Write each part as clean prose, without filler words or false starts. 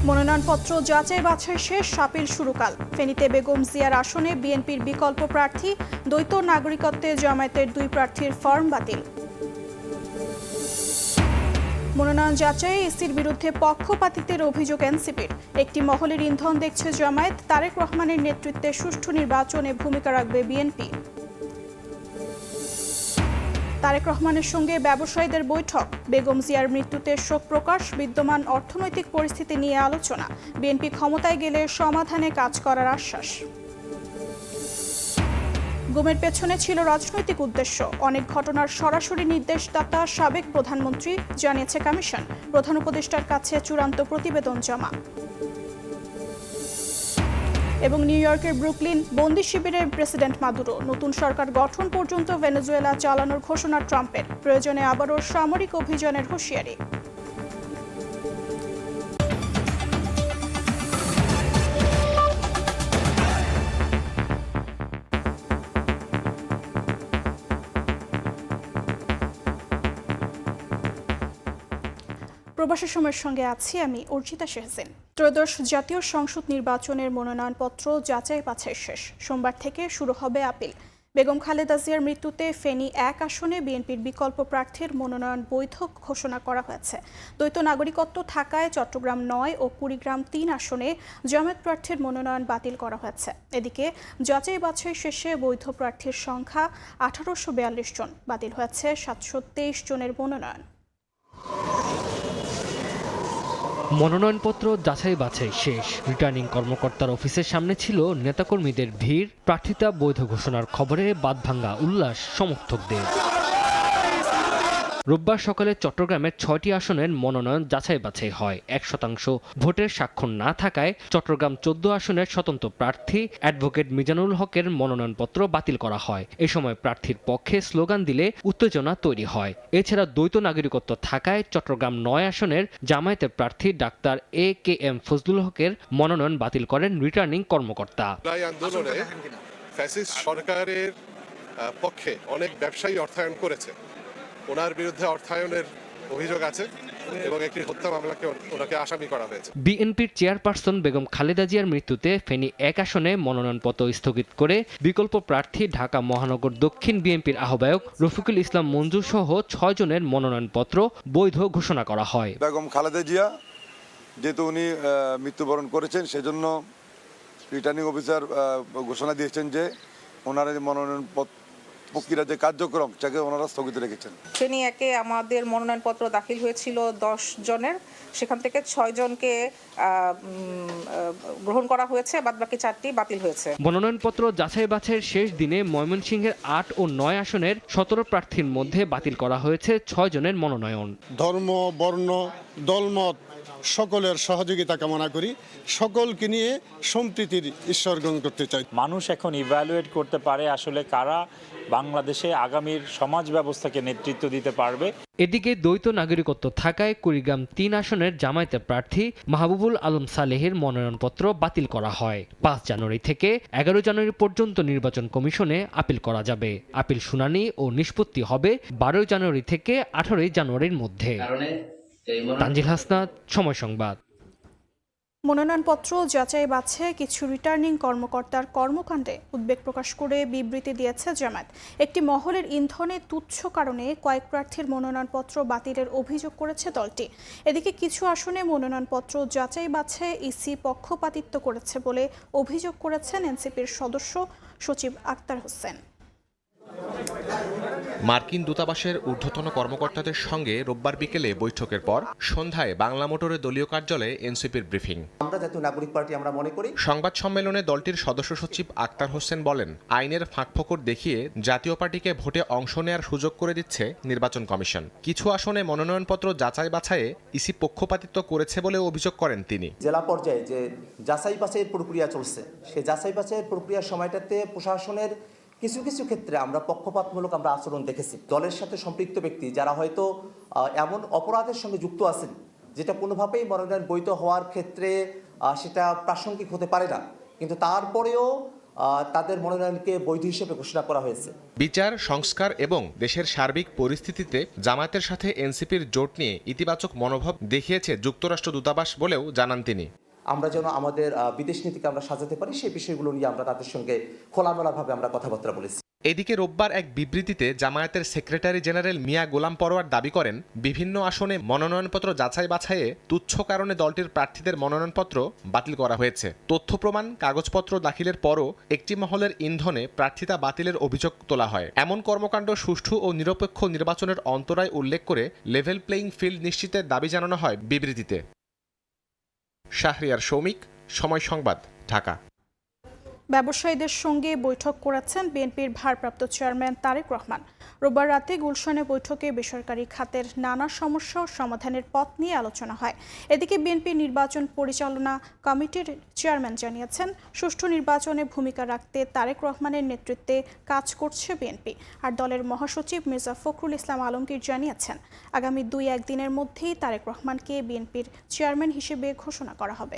মনোনয়নপত্র যাচাই বাছাই শেষ, আপিল শুরু কাল। ফেনীতে বেগম জিয়ার আসনে বিএনপির বিকল্প প্রার্থী, দ্বৈত নাগরিকত্বে জামায়াতের 2 প্রার্থীর ফর্ম বাতিল। মনোনয়ন যাচাইয়ে ইসির বিরুদ্ধে পক্ষপাতিত্বের অভিযোগ এনসিপির। একটি মহলের ইন্ধন দেখছে জামায়াত, তারেক রহমানের নেতৃত্বে সুষ্ঠু নির্বাচনে ভূমিকা রাখবে বিএনপি। তারেক রহমানের সঙ্গে ব্যবসায়ীদের বৈঠক, বেগম জিয়ার মৃত্যুতে শোক প্রকাশ, বিদ্যমান অর্থনৈতিক পরিস্থিতি নিয়ে আলোচনা। বিএনপি ক্ষমতায় গেলে সমাধানে কাজ করার আশ্বাস। গুমের পেছনে ছিল রাজনৈতিক উদ্দেশ্য, অনেক ঘটনার সরাসরি নির্দেশদাতা সাবেক প্রধানমন্ত্রী, জানিয়েছে কমিশন। প্রধান উপদেষ্টার কাছে চূড়ান্ত প্রতিবেদন জমা। এবং নিউ ইয়র্কের ব্রুকলিন বন্দি শিবিরে প্রেসিডেন্ট মাদুরো, নতুন সরকার গঠন পর্যন্ত ভেনেজুয়েলা চালানোর ঘোষণা ট্রাম্পের, প্রয়োজনে আবারও সামরিক অভিযানের হুঁশিয়ারি। প্রবাসী সময়ের সঙ্গে আছি আমি অর্জিতা শেহসিন। ত্রয়োদশ জাতীয় সংসদ নির্বাচনের মনোনয়নপত্র যাচাই বাছাই শেষ, সোমবার থেকে শুরু হবে আপিল। বেগম খালেদা জিয়ার মৃত্যুতে ফেনী 1 আসনে বিএনপির বিকল্প প্রার্থীর মনোনয়ন বৈধ ঘোষণা করা হয়েছে। দ্বৈত নাগরিকত্ব থাকায় চট্টগ্রাম 9 ও কুড়িগ্রাম 3 আসনে জামায়াত প্রার্থীর মনোনয়ন বাতিল করা হয়েছে। এদিকে যাচাই বাছাই শেষে বৈধ প্রার্থীর সংখ্যা 1842 জন, বাতিল হয়েছে 723 জনের মনোনয়ন। মনোনয়নপত্র যাচাই বাছাই শেষ, রিটার্নিং কর্মকর্তার অফিসের সামনে ছিল নেতাকর্মীদের ভিড়। প্রার্থিতা বৈধ ঘোষণার খবরে বাঁধভাঙ্গা উল্লাস সমর্থকদের। রোববার সকালে চট্টগ্রামের 6টি আসনের মনোনয়ন যাচাই বাছাই হয়। 1% ভোটের স্বাক্ষর না থাকায় চট্টগ্রাম 14 আসনের স্বতন্ত্র প্রার্থী অ্যাডভোকেট মিজানুল হকের মনোনয়নপত্র বাতিল করা হয়। এ সময় প্রার্থীর পক্ষে স্লোগান দিলে উত্তেজনা তৈরি হয়। এছাড়া দ্বৈত নাগরিকত্ব থাকায় চট্টগ্রাম 9 আসনের জামায়াতের প্রার্থী ডাক্তার AKM ফজলুল হকের মনোনয়ন বাতিল করেন রিটার্নিং কর্মকর্তা। ফ্যাসিস্ট সরকারের পক্ষে অনেক ব্যবসায়ী অর্থায়ন করেছে, ওনার বিরুদ্ধে অর্থায়নের অভিযোগ আছে এবং একটি হত্যা মামলাকে ওনাকে আসামি করা হয়েছে। বিএনপির চেয়ারপারসন বেগম খালেদা জিয়ার মৃত্যুতে ফেনী 1 আসনে মনোনয়নপত্র স্থগিত করে বিকল্প প্রার্থী ঢাকা মহানগর দক্ষিণ বিএনপির আহ্বায়ক রফিকুল ইসলাম মঞ্জু সহ 6 জনের মনোনয়নপত্র বৈধ ঘোষণা করা হয়। বেগম খালেদা জিয়া যেহেতু উনি মৃত্যুবরণ করেছেন, সেজন্য রিটার্নিং অফিসার ঘোষণা দিয়েছেন যে ওনার মনোনয়নপত্র প্রক্রিয়া যে কার্যক্রম সেটাকে ওনারা স্থগিত রেখেছেন। ফেনী 1-এ আমাদের মনোনয়নপত্র দাখিল হয়েছিল 10 জনের, সেখান থেকে 6 জনকে গ্রহণ করা হয়েছে, বাদবাকি 4টি বাতিল হয়েছে। মনোনয়নপত্র যাচাই বাছাইয়ের শেষ দিনে ময়মনসিংহের 8 ও 9 আসনের 17 প্রার্থীর মধ্যে বাতিল করা হয়েছে 6 জনের মনোনয়ন। ধর্ম, বর্ণ, দলমত সকলের সহযোগিতা কামনা করি, সকলকে নিয়ে সম্প্রীতির ঈশ্বর গ্রহণ করতে চাই। মানুষ এখন ইভ্যালুয়েট করতে পারে আসলে কারা বাংলাদেশে আগামীর সমাজ ব্যবস্থাকে নেতৃত্ব দিতে পারবে। এদিকে দ্বৈত নাগরিকত্ব থাকায় কুড়িগ্রাম 3 আসনের জামায়াতের প্রার্থী মাহবুবুল আলম সালেহের মনোনয়নপত্র বাতিল করা হয়। 5 জানুয়ারি থেকে 11 জানুয়ারি পর্যন্ত নির্বাচন কমিশনে আপিল করা যাবে। আপিল শুনানি ও নিষ্পত্তি হবে 12 জানুয়ারি থেকে 18 জানুয়ারির মধ্যে। তানজিল হাসনাত, সময় সংবাদ। মনোনয়নপত্র যাচাই বাছাই কিছু রিটার্নিং কর্মকর্তার কর্মকাণ্ডে উদ্বেগ প্রকাশ করে বিবৃতি দিয়েছে জামায়াত। একটি মহলের ইন্ধনে তুচ্ছ কারণে কয়েক প্রার্থীর মনোনয়নপত্র বাতিলের অভিযোগ করেছে দলটি। এদিকে কিছু আসনে মনোনয়নপত্র যাচাই বাছাই ইসি পক্ষপাতিত্ব করেছে বলে অভিযোগ করেছেন এনসিপির সদস্য সচিব আক্তার হোসেন। মার্কিন দূতাবাসের ঊর্ধ্বতন কর্মকর্তাদের সঙ্গে রোববার বিকেলে বৈঠকের পর সন্ধ্যায় বাংলা মোটরের দলীয় কার্যালয়ে এনসিপির ব্রিফিং। আমরা জাতীয় নাগরিক পার্টি আমরা মনে করি। সংবাদ সম্মেলনে দলটির সদস্য সচিব আক্তার হোসেন বলেন, আইনের ফাঁকফোকর দেখিয়ে জাতীয় পার্টিকে ভোটে অংশ নেওয়ার সুযোগ করে দিচ্ছে নির্বাচন কমিশন। কিছু আসনে মনোনয়নপত্র যাচাই বাছাইয়ে ইসি পক্ষপাতিত্ব করেছে বলে অভিযোগ করেন তিনি। জেলা পর্যায়ে যে যাচাই বাছাইয়ের প্রক্রিয়া চলছে, সেই যাচাই বাছাইয়ের প্রক্রিয়ার সময়টাতে প্রশাসনের কিছু কিছু ক্ষেত্রে আমরা পক্ষপাতমূলক আচরণ দেখেছি। দলের সাথে সম্পৃক্ত ব্যক্তি যারা হয়তো এমন অপরাধের সঙ্গে যুক্ত আছেন যেটা কোনোভাবেই মনোনয়ন বৈধ হওয়ার ক্ষেত্রে সেটা প্রাসঙ্গিক হতে পারে না, কিন্তু তারপরেও তাদের মনোনয়নকে বৈধ হিসেবে ঘোষণা করা হয়েছে। বিচার, সংস্কার এবং দেশের সার্বিক পরিস্থিতিতে জামায়াতের সাথে এনসিপির জোট নিয়ে ইতিবাচক মনোভাব দেখিয়েছে যুক্তরাষ্ট্র দূতাবাস বলেও জানান তিনি। আমরা যেন আমাদের বিদেশ নীতিকে আমরা সাজাতে পারি, সেই বিষয়গুলো নিয়ে আমরা তাদের সঙ্গে খোলামেলাভাবে আমরা কথাবার্তা বলেছি। এদিকে রোববার এক বিবৃতিতে জামায়াতের সেক্রেটারি জেনারেল মিয়া গোলাম পরোয়ার দাবি করেন, বিভিন্ন আসনে মনোনয়নপত্র যাচাই বাছাইয়ে তুচ্ছ কারণে দলটির প্রার্থীদের মনোনয়নপত্র বাতিল করা হয়েছে। তথ্য প্রমাণ কাগজপত্র দাখিলের পরও একটি মহলের ইন্ধনে প্রার্থিতা বাতিলের অভিযোগ তোলা হয়। এমন কর্মকাণ্ড সুষ্ঠু ও নিরপেক্ষ নির্বাচনের অন্তরায় উল্লেখ করে লেভেল প্লেইং ফিল্ড নিশ্চিতের দাবি জানানো হয় বিবৃতিতে। শাহরিয়ার শৌমিক, সময় সংবাদ, ঢাকা। ব্যবসায়ীদের সঙ্গে বৈঠক করেছেন বিএনপির ভারপ্রাপ্ত চেয়ারম্যান তারেক রহমান। রোববার রাতে গুলশানে বৈঠকে বেসরকারি খাতের নানা সমস্যা ও সমাধানের পথ নিয়ে আলোচনা হয়। এদিকে বিএনপি নির্বাচন পরিচালনা কমিটির চেয়ারম্যান জানিয়েছেন, সুষ্ঠু নির্বাচনে ভূমিকা রাখতে তারেক রহমানের নেতৃত্বে কাজ করছে বিএনপি। আর দলের মহাসচিব মির্জা ফখরুল ইসলাম আলমগীর জানিয়েছেন, আগামী 2-1 দিনের মধ্যেই তারেক রহমানকে বিএনপির চেয়ারম্যান হিসেবে ঘোষণা করা হবে।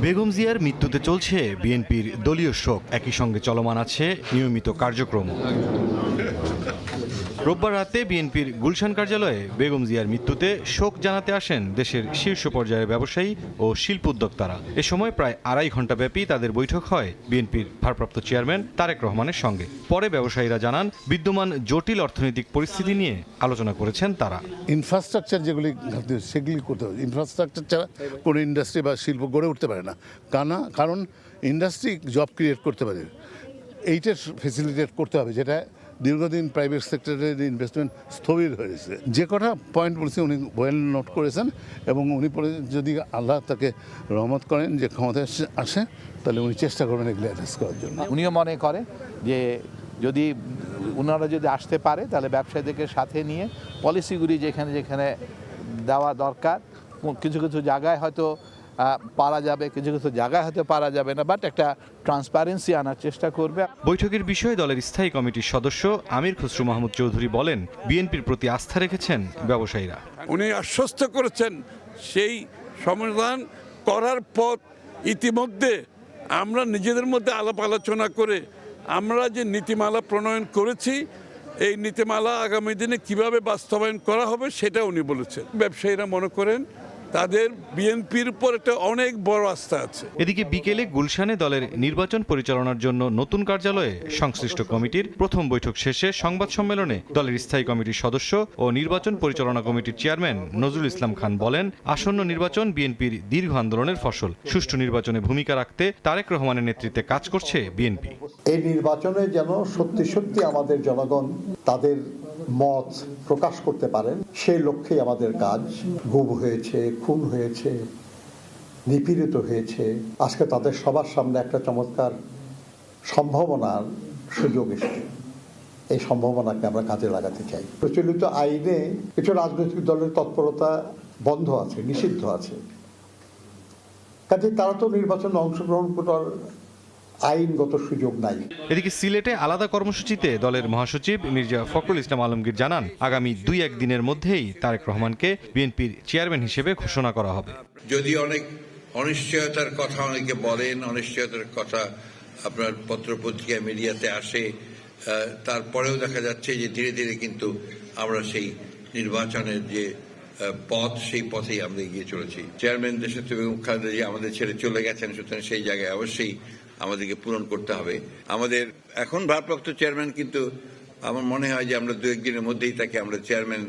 বেগম জিয়ার মৃত্যুতে চলছে বিএনপির দলীয় শোক, একই সঙ্গে চলমান আছে নিয়মিত কার্যক্রম। রোববার রাতে বিএনপির গুলশান কার্যালয়ে বেগম জিয়ার মৃত্যুতে শোক জানাতে আসেন দেশের শীর্ষ পর্যায়ের ব্যবসায়ী ও শিল্প উদ্যোক্তারা। এ সময় প্রায় 2.5 ঘণ্টা ব্যাপী তাদের বৈঠক হয় বিএনপির ভারপ্রাপ্ত চেয়ারম্যান তারেক রহমানের সঙ্গে। পরে ব্যবসায়ীরা জানান, বিদ্যমান জটিল অর্থনৈতিক পরিস্থিতি নিয়ে আলোচনা করেছেন তারা। ইনফ্রাস্ট্রাকচার যেগুলি সেগুলি করতে হবে। ইনফ্রাস্ট্রাকচার ছাড়া কোনো ইন্ডাস্ট্রি বা শিল্প গড়ে উঠতে পারে না। কারণ ইন্ডাস্ট্রি জব ক্রিয়েট করতে পারে, এইটার ফেসিলিটেট করতে হবে, যেটা দীর্ঘদিন প্রাইভেট সেক্টরের ইনভেস্টমেন্ট স্থবির হয়েছে। যে কটা পয়েন্ট বলছি উনি ওয়েল নোট করেছেন, এবং উনি পরে যদি আল্লাহ তাকে রহমত করেন যে ক্ষমতায় আসে, তাহলে উনি চেষ্টা করবেন এগুলো অ্যাড্রেস করার জন্য। উনিও মনে করে যে যদি ওনারা যদি আসতে পারে, তাহলে ব্যবসায়ীদেরকে সাথে নিয়ে পলিসিগুলি যেখানে যেখানে দেওয়া দরকার, কিছু কিছু জায়গায় হয়তো পারা যাবে, কিছু কিছু জায়গায় হয়তো পারা যাবে না, বাট একটা ট্রান্সপারেন্সি আনার চেষ্টা করবে। বৈঠকের বিষয়ে দলের স্থায়ী কমিটির সদস্য আমির খসরু মাহমুদ চৌধুরী বলেন, বিএনপির প্রতি আস্থা রেখেছেন ব্যবসায়ীরা। উনি আশ্বস্ত করেছেন সেই সমাধান করার পথ ইতিমধ্যে আমরা নিজেদের মধ্যে আলাপ আলোচনা করে আমরা যে নীতিমালা প্রণয়ন করেছি, এই নীতিমালা আগামী দিনে কিভাবে বাস্তবায়ন করা হবে সেটা উনি বলেছেন। ব্যবসায়ীরা মনে করেন তাদের বিএনপির উপর একটা অনেক বড় আস্থা আছে। এদিকে বিকেলে গুলশানে দলের নির্বাচন পরিচালনার জন্য নতুন কার্যালয়ে সংশ্লিষ্ট কমিটির প্রথম বৈঠক শেষে সংবাদ সম্মেলনে দলের স্থায়ী কমিটির সদস্য ও নির্বাচন পরিচালনা কমিটির চেয়ারম্যান নজরুল ইসলাম খান বলেন, আসন্ন নির্বাচন বিএনপির দীর্ঘ আন্দোলনের ফসল। সুষ্ঠু নির্বাচনে ভূমিকা রাখতে তারেক রহমানের নেতৃত্বে কাজ করছে বিএনপি। এই নির্বাচনে যেন সত্যি সত্যি আমাদের জনগণ তাদের মত প্রকাশ করতে পারেন, সেই লক্ষ্যেই আমাদের কাজ। গুম হয়েছে, খুন হয়েছে, নিপীড়িত হয়েছে, আজকে তাদের সবার সামনে একটা চমৎকার সম্ভাবনার সুযোগ এসেছে। এই সম্ভাবনাকে আমরা কাজে লাগাতে চাই। প্রচলিত আইনে কিছু রাজনৈতিক দলের তৎপরতা বন্ধ আছে, নিষিদ্ধ আছে, কাজে তারা তো নির্বাচনে অংশগ্রহণ করার আইনগত সুযোগ নাই। এদিকে সিলেটে আলাদা কর্মসূচিতে দলের মহাসচিব মির্জা ফখরুল ইসলাম আলমগীর জানান, আগামী 2-1 দিনের মধ্যেই তারেক রহমানকে বিএনপির চেয়ারম্যান হিসেবে ঘোষণা করা হবে। যদি অনেক অনিশ্চয়তার কথা অনেকে বলেন, অনিশ্চয়তার কথা আপনার পত্রপত্রিকায় মিডিয়াতে আসে, তারপরেও দেখা যাচ্ছে যে ধীরে ধীরে কিন্তু আমরা সেই নির্বাচনের যে পথ, সেই পথেই আমরা এগিয়ে চলেছি। চেয়ারম্যান দেশনেত্রী বেগম খালেদা জিয়া আমাদের ছেড়ে চলে গেছেন, সুতরাং সেই জায়গায় অবশ্যই আমাদেরকে পূরণ করতে হবে। আমাদের এখন ভারপ্রাপ্ত চেয়ারম্যান, কিন্তু আমার মনে হয় যে আমরা 2-1 দিনের মধ্যেই তাকে আমরা চেয়ারম্যান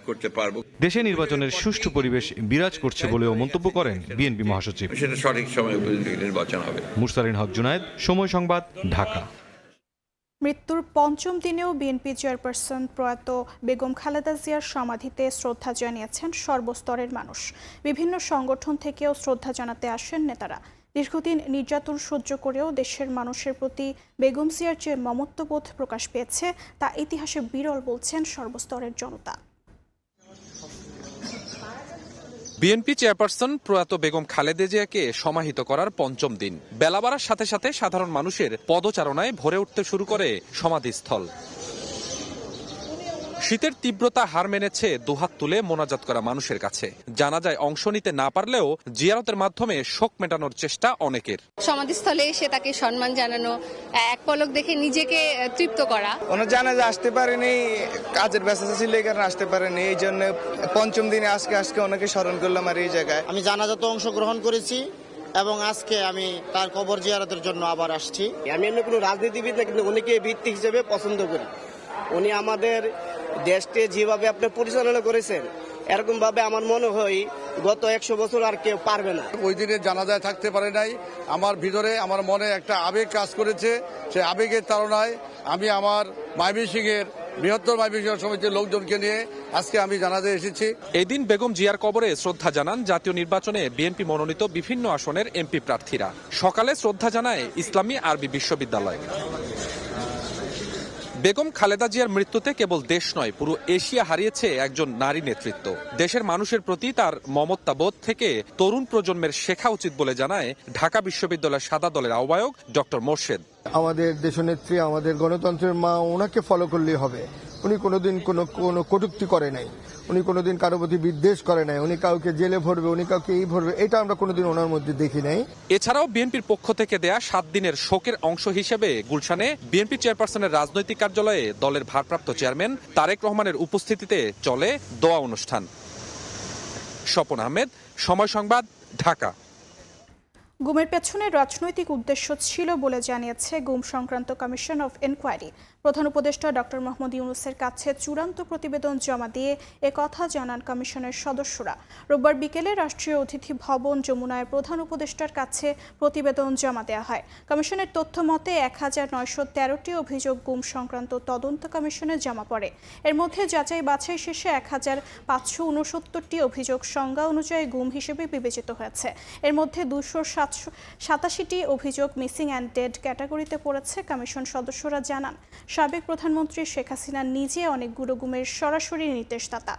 করতে পারবো। দেশে নির্বাচনের সুষ্ঠু পরিবেশ বিরাজ করছে বলেও মন্তব্য করেন বিএনপি মহাসচিব। সেটা সঠিক সময়ে নির্বাচন হবে। মুরসালিন হক জুনায়েদ, সময় সংবাদ, ঢাকা। মৃত্যুর 5ম দিনেও বিএনপি চেয়ারপারসন প্রয়াত বেগম খালেদা জিয়ার সমাধিতে শ্রদ্ধা জানিয়েছেন সর্বস্তরের মানুষ। বিভিন্ন সংগঠন থেকেও শ্রদ্ধা জানাতে আসেন নেতারা। দীর্ঘদিন নির্যাতন সহ্য করেও দেশের মানুষের প্রতি বেগম জিয়ার যে মমত্ববোধ প্রকাশ পেয়েছে, তা ইতিহাসে বিরল বলছেন সর্বস্তরের জনতা। বিএনপি চেয়ারপারসন প্রয়াত বেগম খালেদা জিয়াকে সমাহিত করার 5ম দিন। বেলা বাড়ার সাথে সাথে সাধারণ মানুষের পদচারণায় ভরে উঠতে শুরু করে সমাধিস্থল। শীতের তীব্রতা হার মেনেছে দুহাত তুলে মোনাজাত করা মানুষের কাছে। জানাজায় অংশ নিতে না পারলেও জিয়ারতের মাধ্যমে শোক মেটানোর চেষ্টা অনেকের। সমাধিস্থলে এসে তাকে সম্মান জানানো, এক পলক দেখে নিজেকে তৃপ্ত করা। ওনার জানাজা আসতে পারেনি, কাজের ব্যস্ততা ছিল এই কারণে আসতে পারেনি, এই জন্য পঞ্চম দিনে আজকে ওনাকে স্মরণ করলাম। আর এই জায়গায় আমি জানাজাতে অংশগ্রহণ করেছি এবং আজকে আমি তার কবর জিয়ারতের জন্য আবার আসছি। আমি এমনি কোনো রাজনীতিবিদ না, কিন্তু উনিকে ভিত্তি হিসেবে পছন্দ করি। উনি আমাদের দেশকে যেভাবে আপনি পরিচালনা করেছেন, এরকম ভাবে আমার মনে হয় গত 100 বছর আর কেউ পারবে না। ওই দিনে জানাজায় থাকতে পারে নাই, আমার ভিতরে আমার মনে একটা আবেগ কাজ করেছে। সেই আবেগের তাড়নায় আমি আমার ময়মনসিংহের বৃহত্তর ময়মনসিংহ সমিতির লোকজনকে নিয়ে আজকে আমি জানাজায় এসেছি। এদিন বেগম জিয়ার কবরে শ্রদ্ধা জানান জাতীয় নির্বাচনে বিএনপি মনোনীত বিভিন্ন আসনের এমপি প্রার্থীরা। সকালে শ্রদ্ধা জানায় ইসলামী আরবি বিশ্ববিদ্যালয়। বেগম খালেদা জিয়ার মৃত্যুতে কেবল দেশ নয়, পুরো এশিয়া হারিয়েছে একজন নারী নেতৃত্ব। দেশের মানুষের প্রতি তার মমতাবোধ থেকে তরুণ প্রজন্মের শেখা উচিত বলে জানায় ঢাকা বিশ্ববিদ্যালয়ের সাদা দলের আহ্বায়ক ডক্টর মোর্শেদ। আমাদের দেশনেত্রী, আমাদের গণতন্ত্রের মা, ওনাকে ফলো করলেই হবে। উনি কোনোদিন কোনো কটূক্তি করে নাই, উনি কোনোদিন কারো প্রতি বিদ্বেষ করে নাই, উনি কাউকে জেলে ভরবে, উনি কাউকে এই ভরবে, এটা আমরা কোনোদিন ওনার মধ্যে দেখি নাই। এছাড়াও বিএনপির পক্ষ থেকে দেয়া 7 দিনের শোকের অংশ হিসেবে গুলশানে বিএনপি চেয়ারপারসনের রাজনৈতিক কার্যালয়ে দলের ভারপ্রাপ্ত চেয়ারম্যান তারেক রহমানের উপস্থিতিতে চলে দোয়া অনুষ্ঠান। স্বপন আহমেদ, সময় সংবাদ, ঢাকা। গুমের পেছনে রাজনৈতিক উদ্দেশ্য ছিল বলে জানিয়েছে গুম সংক্রান্ত কমিশন অফ ইনকোয়ারি। প্রধান উপদেষ্টা ডক্টর মোহাম্মদ ইউনূসের কাছে চূড়ান্ত প্রতিবেদন জমা দিয়ে একথা জানান কমিশনের সদস্যরা। রোববার বিকেলে রাষ্ট্রীয় অতিথি ভবন যমুনায় প্রধান উপদেষ্টার কাছে প্রতিবেদন জমা দেওয়া হয়। কমিশনের তথ্য মতে 1913টি অভিযোগ গুম সংক্রান্ত তদন্ত কমিশনে জমা পড়ে। এর মধ্যে যাচাই বাছাই শেষে 1569টি অভিযোগ সংজ্ঞা অনুযায়ী গুম হিসেবে বিবেচিত হয়েছে। এর মধ্যে 287টি অভিযোগ মিসিং অ্যান্ড ডেড ক্যাটাগরিতে পড়েছে। কমিশন সদস্যরা জানান, সাবেক প্রধানমন্ত্রী শেখ হাসিনা নিজে অনেকগুলো গুমের সরাসরি নির্দেশদাতা।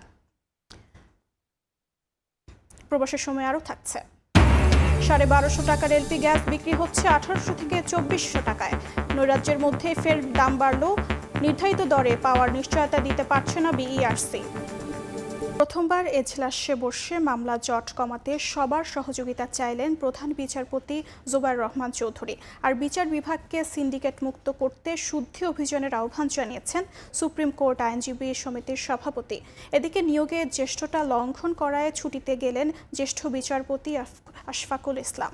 প্রবাসের সময় আরও থাকছে। 1250 টাকার এলপি গ্যাস বিক্রি হচ্ছে 1800 থেকে 2400 টাকায়। নৈরাজ্যের মধ্যে ফের দাম বাড়লেও নির্ধারিত দরে পাওয়ার নিশ্চয়তা দিতে পারছে না বিইআরসি। প্রথমবার এজলাসে বসে মামলা জট কমাতে সবার সহযোগিতা চাইলেন প্রধান বিচারপতি জুবায়ের রহমান চৌধুরী। আর বিচার বিভাগকে সিন্ডিকেট মুক্ত করতে শুদ্ধি অভিযানের আহ্বান জানিয়েছেন সুপ্রিম কোর্ট আইনজীবী সমিতির সভাপতি। এদিকে নিয়োগের জ্যেষ্ঠতা লঙ্ঘন করায় ছুটিতে গেলেন জ্যেষ্ঠ বিচারপতি আশফাকুল ইসলাম।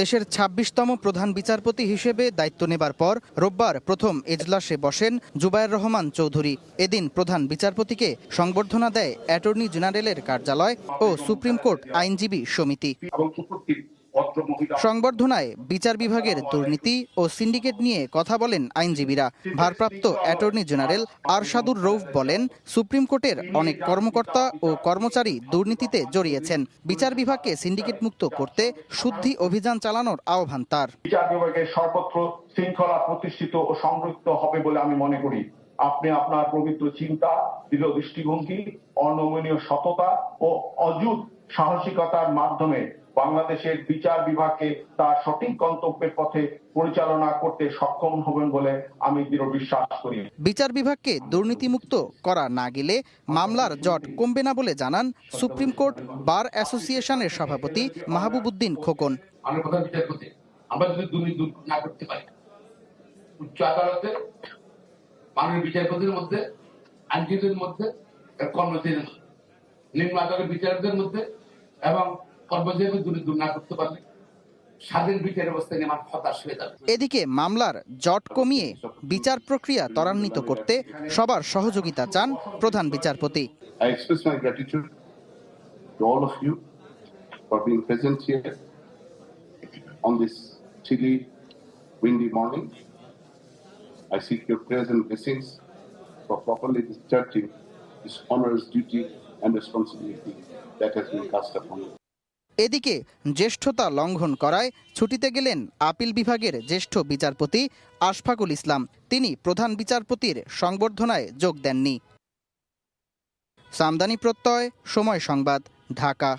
দেশের 26তম প্রধান বিচারপতি হিসেবে দায়িত্ব নেবার পর রোববার প্রথম এজলাসে বসেন জুবায়ের রহমান চৌধুরী। এদিন প্রধান বিচারপতিকে সংবর্ধনা দেয় অ্যাটর্নি জেনারেলের কার্যালয় ও সুপ্রিম কোর্ট আইনজীবী সমিতি। সংবর্ধনায় বিচার বিভাগের দুর্নীতি ও সিন্ডিকেট নিয়ে কথা বলেন আইনজীবীরা। ভারপ্রাপ্ত অ্যাটর্নি জেনারেল আরশাদুর রৌফ বলেন, সুপ্রিম কোর্টের অনেক কর্মকর্তা ও কর্মচারী দুর্নীতিতে জড়িয়েছেন। বিচার বিভাগকে সিন্ডিকেট মুক্ত করতে শুদ্ধি অভিযান চালানোর আহ্বান তার। বিচার বিভাগের সর্বত্র শৃঙ্খলা প্রতিষ্ঠিত ও সংরক্ষিত হবে বলে আমি মনে করি। আপনি আপনার পবিত্র চিন্তা, দৃঢ় দৃষ্টিভঙ্গি, অনমনীয় সততা ও অযুত সাহসিকতার মাধ্যমে বাংলাদেশের বিচার বিভাগকে তার সঠিক গন্তব্যের পথে পরিচালনা করতে সক্ষম হবেন বলে আমি দৃঢ় বিশ্বাস করি। বিচার বিভাগকে দুর্নীতিমুক্ত করা না গেলে মামলার জট কমবে না বলে জানান সুপ্রিম কোর্ট বার অ্যাসোসিয়েশনের সভাপতি মাহবুবউদ্দিন খোকন। প্রধান বিচারপতি, আমরা যদি দুর্নীতি দূর না করতে পারি, উচ্চ আদালতে মাননীয় বিচারপতির মধ্যে, আইনজীবীদের মধ্যে, কর্মচারীদের মধ্যে, নিম্ন আদালতের বিচারকদের মধ্যে এবং এদিকে মামলার জট কমিয়ে বিচার প্রক্রিয়া ত্বরান্বিত করতে সবার সহযোগিতা চান প্রধান বিচারপতি। I seek your prayers and blessings for properly discharging this onerous duty and responsibility that has been cast upon you. এদিকে জ্যেষ্ঠতা লঙ্ঘন করায় ছুটিতে গেলেন আপিল বিভাগের জ্যেষ্ঠ বিচারপতি আশফাকুল ইসলাম। তিনি প্রধান বিচারপতির সংবর্ধনায় যোগ দেননি। সামদানি প্রত্যয়, সময় সংবাদ, ঢাকা।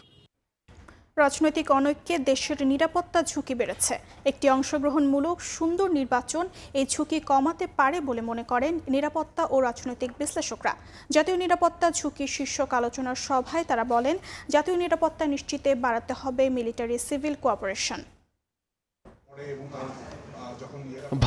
রাজনৈতিক অনৈক্যে দেশের নিরাপত্তা ঝুঁকি বেড়েছে। একটি অংশগ্রহণমূলক সুন্দর নির্বাচন এই ঝুঁকি কমাতে পারে বলে মনে করেন নিরাপত্তা ও রাজনৈতিক বিশ্লেষকরা। জাতীয় নিরাপত্তা ঝুঁকি শীর্ষক আলোচনার সভায় তারা বলেন, জাতীয় নিরাপত্তা নিশ্চিতে বাড়াতে হবে মিলিটারি সিভিল কোঅপারেশন।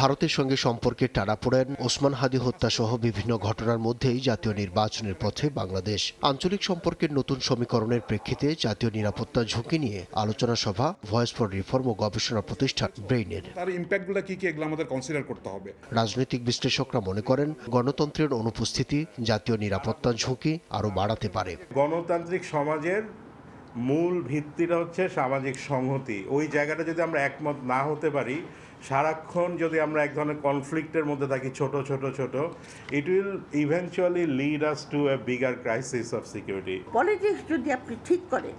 ভারতের সঙ্গে সম্পর্কে টানাপোড়েন, ওসমান হাদি হত্যা সহ বিভিন্ন ঘটনার মধ্যেই জাতীয় নির্বাচনের পথে বাংলাদেশ। আঞ্চলিক সম্পর্কের নতুন সমীকরণের প্রেক্ষিতে জাতীয় নিরাপত্তা ঝুঁকি নিয়ে আলোচনা সভা ভয়েস ফর রিফর্ম ও গবেষণা প্রতিষ্ঠান ব্রেইনের। তার ইম্প্যাক্টগুলো কি এগুলো আমাদের কনসিডার করতে হবে। রাজনৈতিক বিশ্লেষকরা মনে করেন, গণতন্ত্রের অনুপস্থিতি জাতীয় নিরাপত্তা ঝুঁকি আরও বাড়াতে পারে। গণতান্ত্রিক সমাজের মূল ভিত্তিটা হচ্ছে সামাজিক সংহতি। ওই জায়গাটা যদি আমরা একমত না হতে পারি, সারাক্ষণ যদি আমরা এক ধরনের কনফ্লিক্টের মধ্যে থাকি ছোট, it will eventually lead us to A bigger crisis of security. Politics যদি আপনি ঠিক করেন,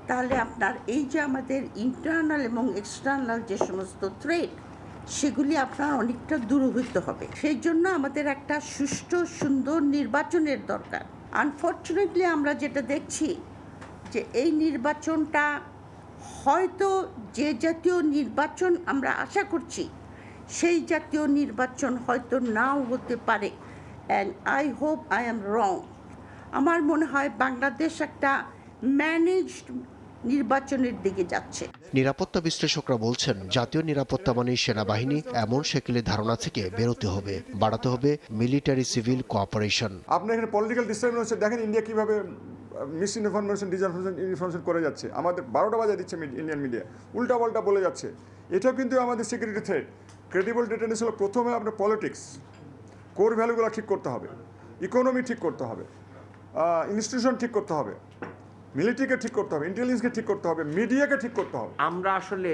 তাহলে আপনার এই যে আমাদের ইন্টারনাল এবং এক্সটার্নাল যে সমস্ত থ্রেট, সেগুলি আপনার অনেকটা দূরীভূত হবে। সেই জন্য আমাদের একটা সুষ্ঠু সুন্দর নির্বাচনের দরকার। আনফর্চুনেটলি আমরা যেটা দেখছি যে এই নির্বাচনটা হয়তো যে জাতীয় নির্বাচন আমরা আশা করছি সেই জাতীয় নির্বাচন হয়তো নাও হতে পারে। And I hope I am রং। আমার মনে হয় বাংলাদেশ একটা ম্যানেজড নির্বাচনের দিকে যাচ্ছে। নিরাপত্তা বিশ্লেষকরা বলছেন, জাতীয় নিরাপত্তা মানে সেনাবাহিনী এমন সেকেলের ধারণা থেকে বেরোতে হবে, বাড়াতে হবে মিলিটারি সিভিল কোঅপারেশন। আপনি এখানে পলিটিক্যাল ডিস্টারবেন্স দেখেন, ইন্ডিয়া কিভাবে মিস ইনফরমেশন ডিসইনফরমেশন করে যাচ্ছে। আমাদের 12টা বাজে দিচ্ছে ইন্ডিয়ান মিডিয়া, উল্টাপাল্টা বলে যাচ্ছে। এটাও কিন্তু আমাদের সিকিউরিটি থ্রেট। ক্রেডিবল ডিটেনস হলো প্রথমে আপনার পলিটিক্স, কোর ভ্যালুগুলো ঠিক করতে হবে, ইকোনমি ঠিক করতে হবে, ইনস্টিটিউশন ঠিক করতে হবে, মিলিটারিকে ঠিক করতে হবে, ইন্টেলিজেন্সকে ঠিক করতে হবে, মিডিয়াকে ঠিক করতে হবে। আমরা আসলে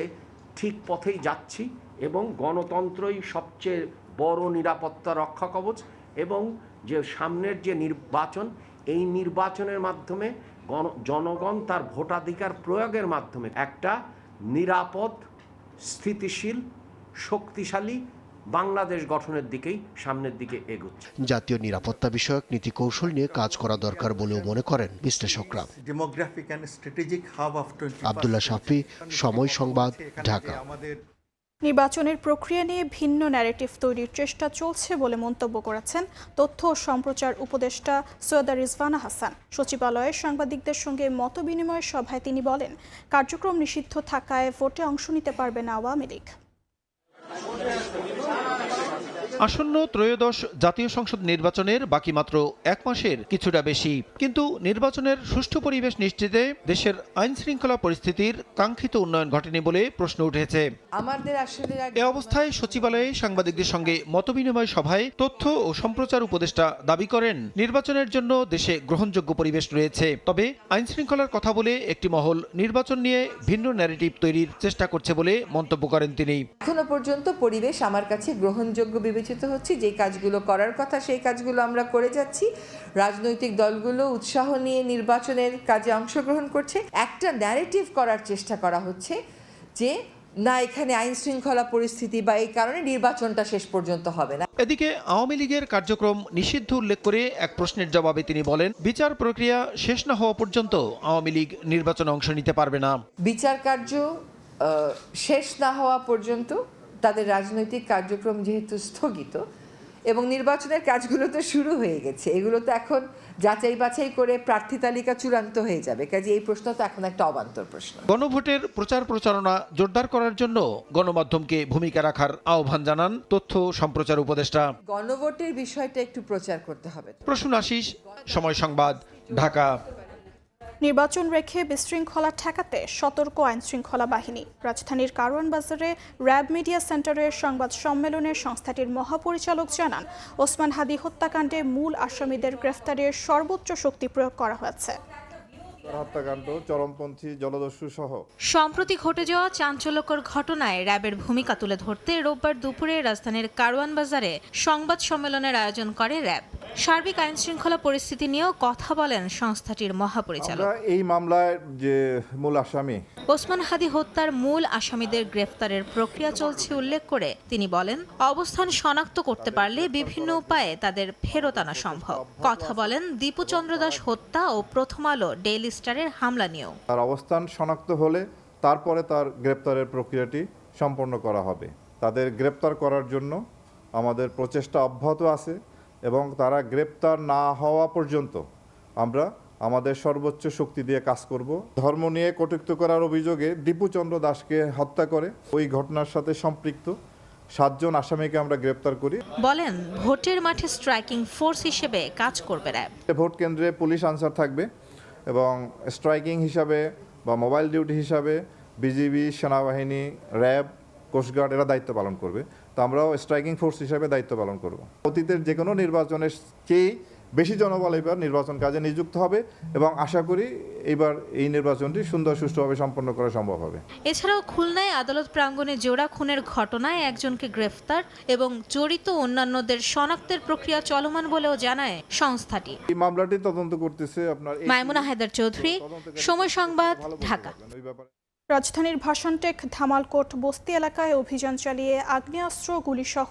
ঠিক পথেই যাচ্ছি এবং গণতন্ত্রই সবচেয়ে বড় নিরাপত্তা রক্ষা কবচ। এবং যে সামনের যে নির্বাচন, এই নির্বাচনের মাধ্যমে জনগণ তার ভোটাধিকার প্রয়োগের মাধ্যমে একটা নিরাপদ, স্থিতিশীল, শক্তিশালী বাংলাদেশ গঠনের দিকেই সামনের দিকে এগোচ্ছে। জাতীয় নিরাপত্তা বিষয়ক নীতি কৌশল নিয়ে কাজ করা দরকার বলেও মনে করেন বিশ্লেষকরা। আব্দুল্লাহ শাফি, সময় সংবাদ, ঢাকা। নির্বাচনের প্রক্রিয়া নিয়ে ভিন্ন ন্যারেটিভ তৈরির চেষ্টা চলছে বলে মন্তব্য করেছেন তথ্য ও সম্প্রচার উপদেষ্টা সৈয়দা রিজওয়ানা হাসান। সচিবালয়ে সাংবাদিকদের সঙ্গে মতবিনিময় সভায় তিনি বলেন, কার্যক্রম নিষিদ্ধ থাকায় ভোটে অংশ নিতে পারবে না আওয়ামী লীগ। আসন্ন ত্রয়োদশ জাতীয় সংসদ নির্বাচনের বাকি মাত্র এক মাসের কিছুটা বেশি, কিন্তু নির্বাচনের সুষ্ঠু পরিবেশ নিশ্চিতে দেশের আইন শৃঙ্খলা পরিস্থিতির কাঙ্ক্ষিত উন্নয়ন ঘটেনি বলে প্রশ্ন উঠেছে। এ অবস্থায় সচিবালয়ে সাংবাদিকদের সঙ্গে মতবিনিময় সভায় তথ্য ও সম্প্রচার উপদেষ্টা দাবি করেন, নির্বাচনের জন্য দেশে গ্রহণযোগ্য পরিবেশ রয়েছে, তবে আইন শৃঙ্খলার কথা বলে একটি মহল নির্বাচন নিয়ে ভিন্ন ন্যারেটিভ তৈরির চেষ্টা করছে বলে মন্তব্য করেন তিনি। এখনো পর্যন্ত পরিবেশ আমার কাছে গ্রহণযোগ্য বিবেচিত হচ্ছে। যে কাজগুলো করার কথা সেই কাজগুলো আমরা করে যাচ্ছি। রাজনৈতিক দলগুলো উৎসাহ নিয়ে নির্বাচনের কাজে অংশগ্রহণ করছে। একটা ন্যারেটিভ করার চেষ্টা করা হচ্ছে যে না, এখানে আইন শৃঙ্খলা পরিস্থিতি বা এই কারণে নির্বাচনটা শেষ পর্যন্ত হবে না। এদিকে আওয়ামী লীগের কার্যক্রম নিষিদ্ধ উল্লেখ করে এক প্রশ্নের জবাবে তিনি বলেন, বিচার প্রক্রিয়া শেষ না হওয়া পর্যন্ত আওয়ামী লীগ নির্বাচনে অংশ নিতে পারবে না। বিচার কার্য শেষ না হওয়া পর্যন্ত তাদের রাজনৈতিক কার্যক্রম যেহেতু স্থগিত এবং নির্বাচনের কাজগুলো তো শুরু হয়ে গেছে, এগুলো তো এখন যাচাই বাছাই করে প্রার্থী তালিকা চূড়ান্ত হয়ে যাবে। কাজে এই প্রশ্ন তো এখন একটা অবান্তর প্রশ্ন। গণভোটের প্রচার প্রচারণা জোরদার করার জন্য গণমাধ্যমকে ভূমিকা রাখার আহ্বান জানান তথ্য সম্প্রচার উপদেষ্টা। গণভোটের বিষয়টা একটু প্রচার করতে হবে। প্রসূন আশিস, সময় সংবাদ, ঢাকা। নির্বাচন রেখে বিশৃঙ্খলা ঠেকাতে সতর্ক আইনশৃঙ্খলা বাহিনী। রাজধানীর কারওয়ান বাজারে র্যাব মিডিয়া সেন্টারের সংবাদ সম্মেলনে সংস্থাটির মহাপরিচালক জানান, ওসমান হাদি হত্যাকাণ্ডে মূল আসামিদের গ্রেফতারের সর্বোচ্চ শক্তি প্রয়োগ করা হয়েছে। হত্যাকাণ্ড, চরমপন্থী জলদস্যু সহ সম্প্রতি ঘটে যাওয়া চাঞ্চল্যকর ঘটনায় র্যাবের ভূমিকা তুলে ধরতে রোববার দুপুরে রাজধানীর কারওয়ান বাজারে সংবাদ সম্মেলনের আয়োজন করে র্যাব। সার্বিক আইন শৃঙ্খলা পরিস্থিতি নিয়েও কথা বলেন সংস্থাটির মহাপরিচালক। এই মামলার যে মূল আসামি ওসমান হাদি হত্যার মূল আসামিদের গ্রেফতারের প্রক্রিয়া চলছে উল্লেখ করে তিনি বলেন, অবস্থান শনাক্ত করতে পারলে বিভিন্ন উপায়ে তাদের ফেরত আনা সম্ভব। কথা বলেন দীপু চন্দ্র দাস হত্যা ও প্রথম আলো ডেইলি স্টারের হামলা নিয়েও। তার অবস্থান শনাক্ত হলে তারপরে তার গ্রেপ্তারের প্রক্রিয়াটি সম্পন্ন করা হবে। তাদের গ্রেপ্তার করার জন্য আমাদের প্রচেষ্টা অব্যাহত আছে এবং তারা গ্রেপ্তার না হওয়া পর্যন্ত আমরা আমাদের সর্বোচ্চ শক্তি দিয়ে কাজ করব। ধর্ম নিয়ে কটূক্তি করার অভিযোগে দীপু চন্দ্র দাসকে হত্যা করে ওই ঘটনার সাথে সম্পৃক্ত 7 জন আসামিকে আমরা গ্রেপ্তার করি। বলেন ভোটের মাঠে স্ট্রাইকিং ফোর্স হিসেবে কাজ করবে র্যাব। ভোট কেন্দ্রে পুলিশ আনসার থাকবে এবং স্ট্রাইকিং হিসাবে বা মোবাইল ডিউটি হিসাবে বিজিবি, সেনাবাহিনী, র্যাব, কোস্টগার্ড এরা দায়িত্ব পালন করবে। তো আমরাও স্ট্রাইকিং ফোর্স হিসাবে দায়িত্ব পালন করব। অতীতের যে কোনো নির্বাচনের চেয়ে বেশি জনবল এবার নির্বাচন কাজে নিযুক্ত হবে এবং আশা করি এবার এই নির্বাচনটি সুন্দর সুষ্ঠুভাবে সম্পন্ন করা সম্ভব হবে। এছাড়াও খুলনায় আদালত প্রাঙ্গণে জোড়া খুনের ঘটনায় একজনকে গ্রেফতার এবং জড়িত অন্যান্যদের শনাক্তের প্রক্রিয়া চলমান বলেও জানায় সংস্থাটি। এই মামলাটি তদন্ত করতেছে আপনার মাইমুনা হায়দার চৌধুরী, সময় সংবাদ, ঢাকা। রাজধানীর ভাসানটেক ধামালকোট বস্তি এলাকায় অভিযান চালিয়ে আগ্নেয়াস্ত্র, গুলিসহ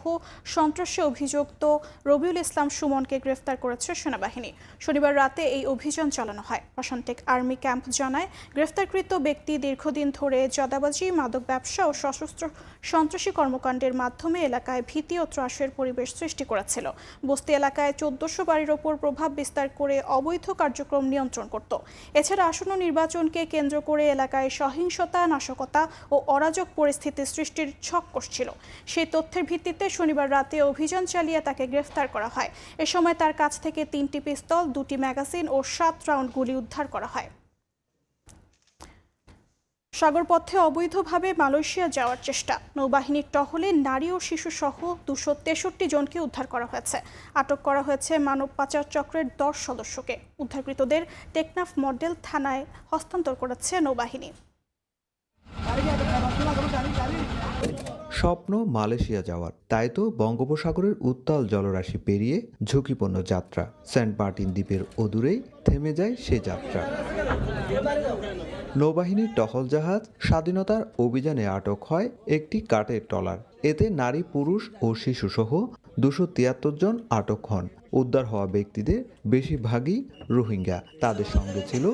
সন্ত্রাসে অভিযুক্ত রবিউল ইসলাম সুমনকে গ্রেফতার করেছে সেনাবাহিনী। শনিবার রাতে এই অভিযান চালানো হয়। ভাসানটেক আর্মি ক্যাম্প জানায়, গ্রেফতারকৃত ব্যক্তি দীর্ঘদিন ধরে চাঁদাবাজি, মাদক ব্যবসা ও সশস্ত্র সন্ত্রাসী কর্মকাণ্ডের মাধ্যমে এলাকায় ভীতি ও ত্রাসের পরিবেশ সৃষ্টি করেছিল। বস্তি এলাকায় 1400 বাড়ির ওপর প্রভাব বিস্তার করে অবৈধ কার্যক্রম নিয়ন্ত্রণ করত। এছাড়া আসন্ন নির্বাচনকে কেন্দ্র করে এলাকায় সহিংসতা, নাশকতা ও অরাজক পরিস্থিতি সৃষ্টির ছক কষছিল। সেই তথ্যের ভিত্তিতে শনিবার রাতে অভিযান চালিয়ে তাকে গ্রেফতার করা হয়। এ সময় তার কাছ থেকে 3টি পিস্তল, 2টি ম্যাগাজিন ও 7 রাউন্ড গুলি উদ্ধার করা হয়। সাগরপথে অবৈধভাবে মালয়েশিয়া যাওয়ার চেষ্টা। নৌবাহিনীর টহলে নারী ও শিশু সহ 263 জনকে উদ্ধার করা হয়েছে। আটক করা হয়েছে মানব পাচার চক্রের 10 সদস্যকে। উদ্ধারকৃতদের টেকনাফ মডেল থানায় হস্তান্তর করেছে নৌবাহিনী। স্বপ্ন মালয়েশিয়া যাওয়ার, তাই তো বঙ্গোপসাগরের উত্তাল জলরাশি পেরিয়ে ঝুঁকিপূর্ণ যাত্রা। সেন্ট মার্টিন দ্বীপের অদূরেই থেমে যায় সে যাত্রা। নৌবাহিনীর টহল জাহাজ স্বাধীনতার অভিযানে আটক হয় একটি কাঠের ট্রলার। এতে নারী, পুরুষ ও শিশুসহ 273 জন আটক হন। উদ্ধার হওয়া ব্যক্তিদের বেশিরভাগই রোহিঙ্গা। তাদের সঙ্গে ছিল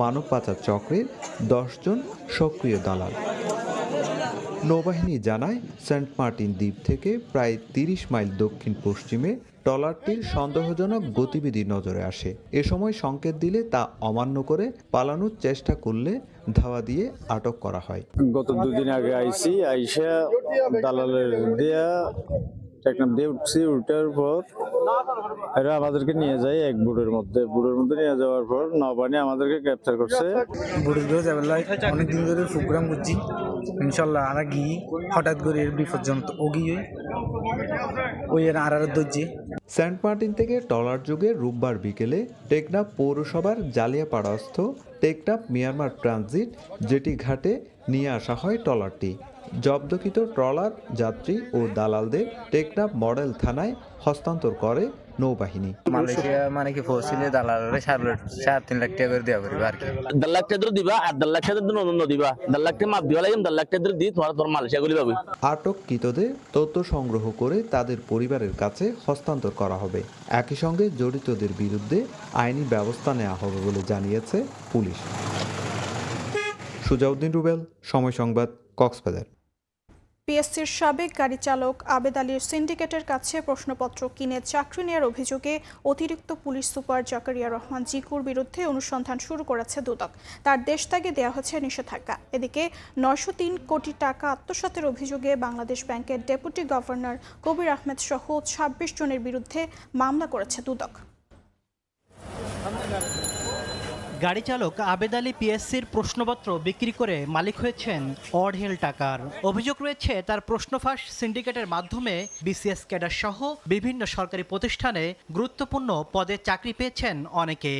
মানব পাচার চক্রের 10 জন সক্রিয় দালাল। নৌবাহিনী জানায়, সেন্ট মার্টিন দ্বীপ থেকে প্রায় 30 মাইল দক্ষিণ পশ্চিমে ট্রলারটির সন্দেহজনক গতিবিধি নজরে আসে। এ সময় সংকেত দিলে তা অমান্য করে পালানোর চেষ্টা করলে ধাওয়া দিয়ে আটক করা হয়। গত 2 দিন আগে আইসা দালালের দেয়া টেকনাফ দিয়ে উঠছি। উঠার পর এরা আমাদেরকে নিয়ে যায় এক বুড়ের মধ্যে নিয়ে যাওয়ার পর নৌবাহিনী আমাদেরকে গ্রেপ্তার করছে। বুড়ির গো যাবেলাই অনেকদিন ধরে প্রোগ্রাম করছি, ইনশাল্লাহ আরা গিয়ে হঠাৎ করে এর বিপর্যন্ত ও গিয়ে ওই এর আর দর্জি। সেন্ট মার্টিন থেকে ট্রলার যোগে রোববার বিকেলে টেকনাফ পৌরসভার জালিয়াপাড়াস্থ টেকনাফ মিয়ানমার ট্রানজিট জেটি ঘাটে নিয়ে আসা হয় ট্রলারটি। জব্দকৃত ট্রলার যাত্রী ও দালালদের টেকনাফ মডেল থানায় হস্তান্তর করে নৌবাহিনী। মালয়েশিয়া মানে কি ফসিলে দালালরে 3.5 লাখ টাকা করে দেওয়া করবে আর কি। 1.5 লাখ টাকা দিবা আর 1.5 লাখ টাকা নতুন দিবা। 1.5 লাখ টাকা মাপ দিবা লাগে, 1.5 লাখ টাকা দিয়ে তোমার মালয়েশিয়া গুলি পাবে। আটককৃতদের তথ্য সংগ্রহ করে তাদের পরিবারের কাছে হস্তান্তর করা হবে। একই সঙ্গে জড়িতদের বিরুদ্ধে আইনি ব্যবস্থা নেওয়া হবে বলে জানিয়েছে পুলিশ। সুজাউদ্দিন রুবেল, সময় সংবাদ, কক্সবাজার। পিএসসির সাবেক গাড়ি চালক আবেদ আলীর সিন্ডিকেটের কাছে প্রশ্নপত্র কিনে চাকরি নেওয়ার অভিযোগে অতিরিক্ত পুলিশ সুপার জাকারিয়া রহমান জিকুর বিরুদ্ধে অনুসন্ধান শুরু করেছে দুদক। তার দেশত্যাগে দেওয়া হচ্ছে নিষেধাজ্ঞা। এদিকে 903 কোটি টাকা আত্মসাতের অভিযোগে বাংলাদেশ ব্যাংকের ডেপুটি গভর্নর কবির আহমেদ সহ 26 জনের বিরুদ্ধে মামলা করেছে দুদক। গাড়ি চালক আবেদ আলী পিএসসির প্রশ্নপত্র বিক্রি করে মালিক হয়েছেন অঢেল টাকার। অভিযোগ রয়েছে তার প্রশ্নফাঁস সিন্ডিকেটের মাধ্যমে বিসিএস ক্যাডার সহ বিভিন্ন সরকারি প্রতিষ্ঠানে গুরুত্বপূর্ণ পদে চাকরি পেয়েছেন অনেকে।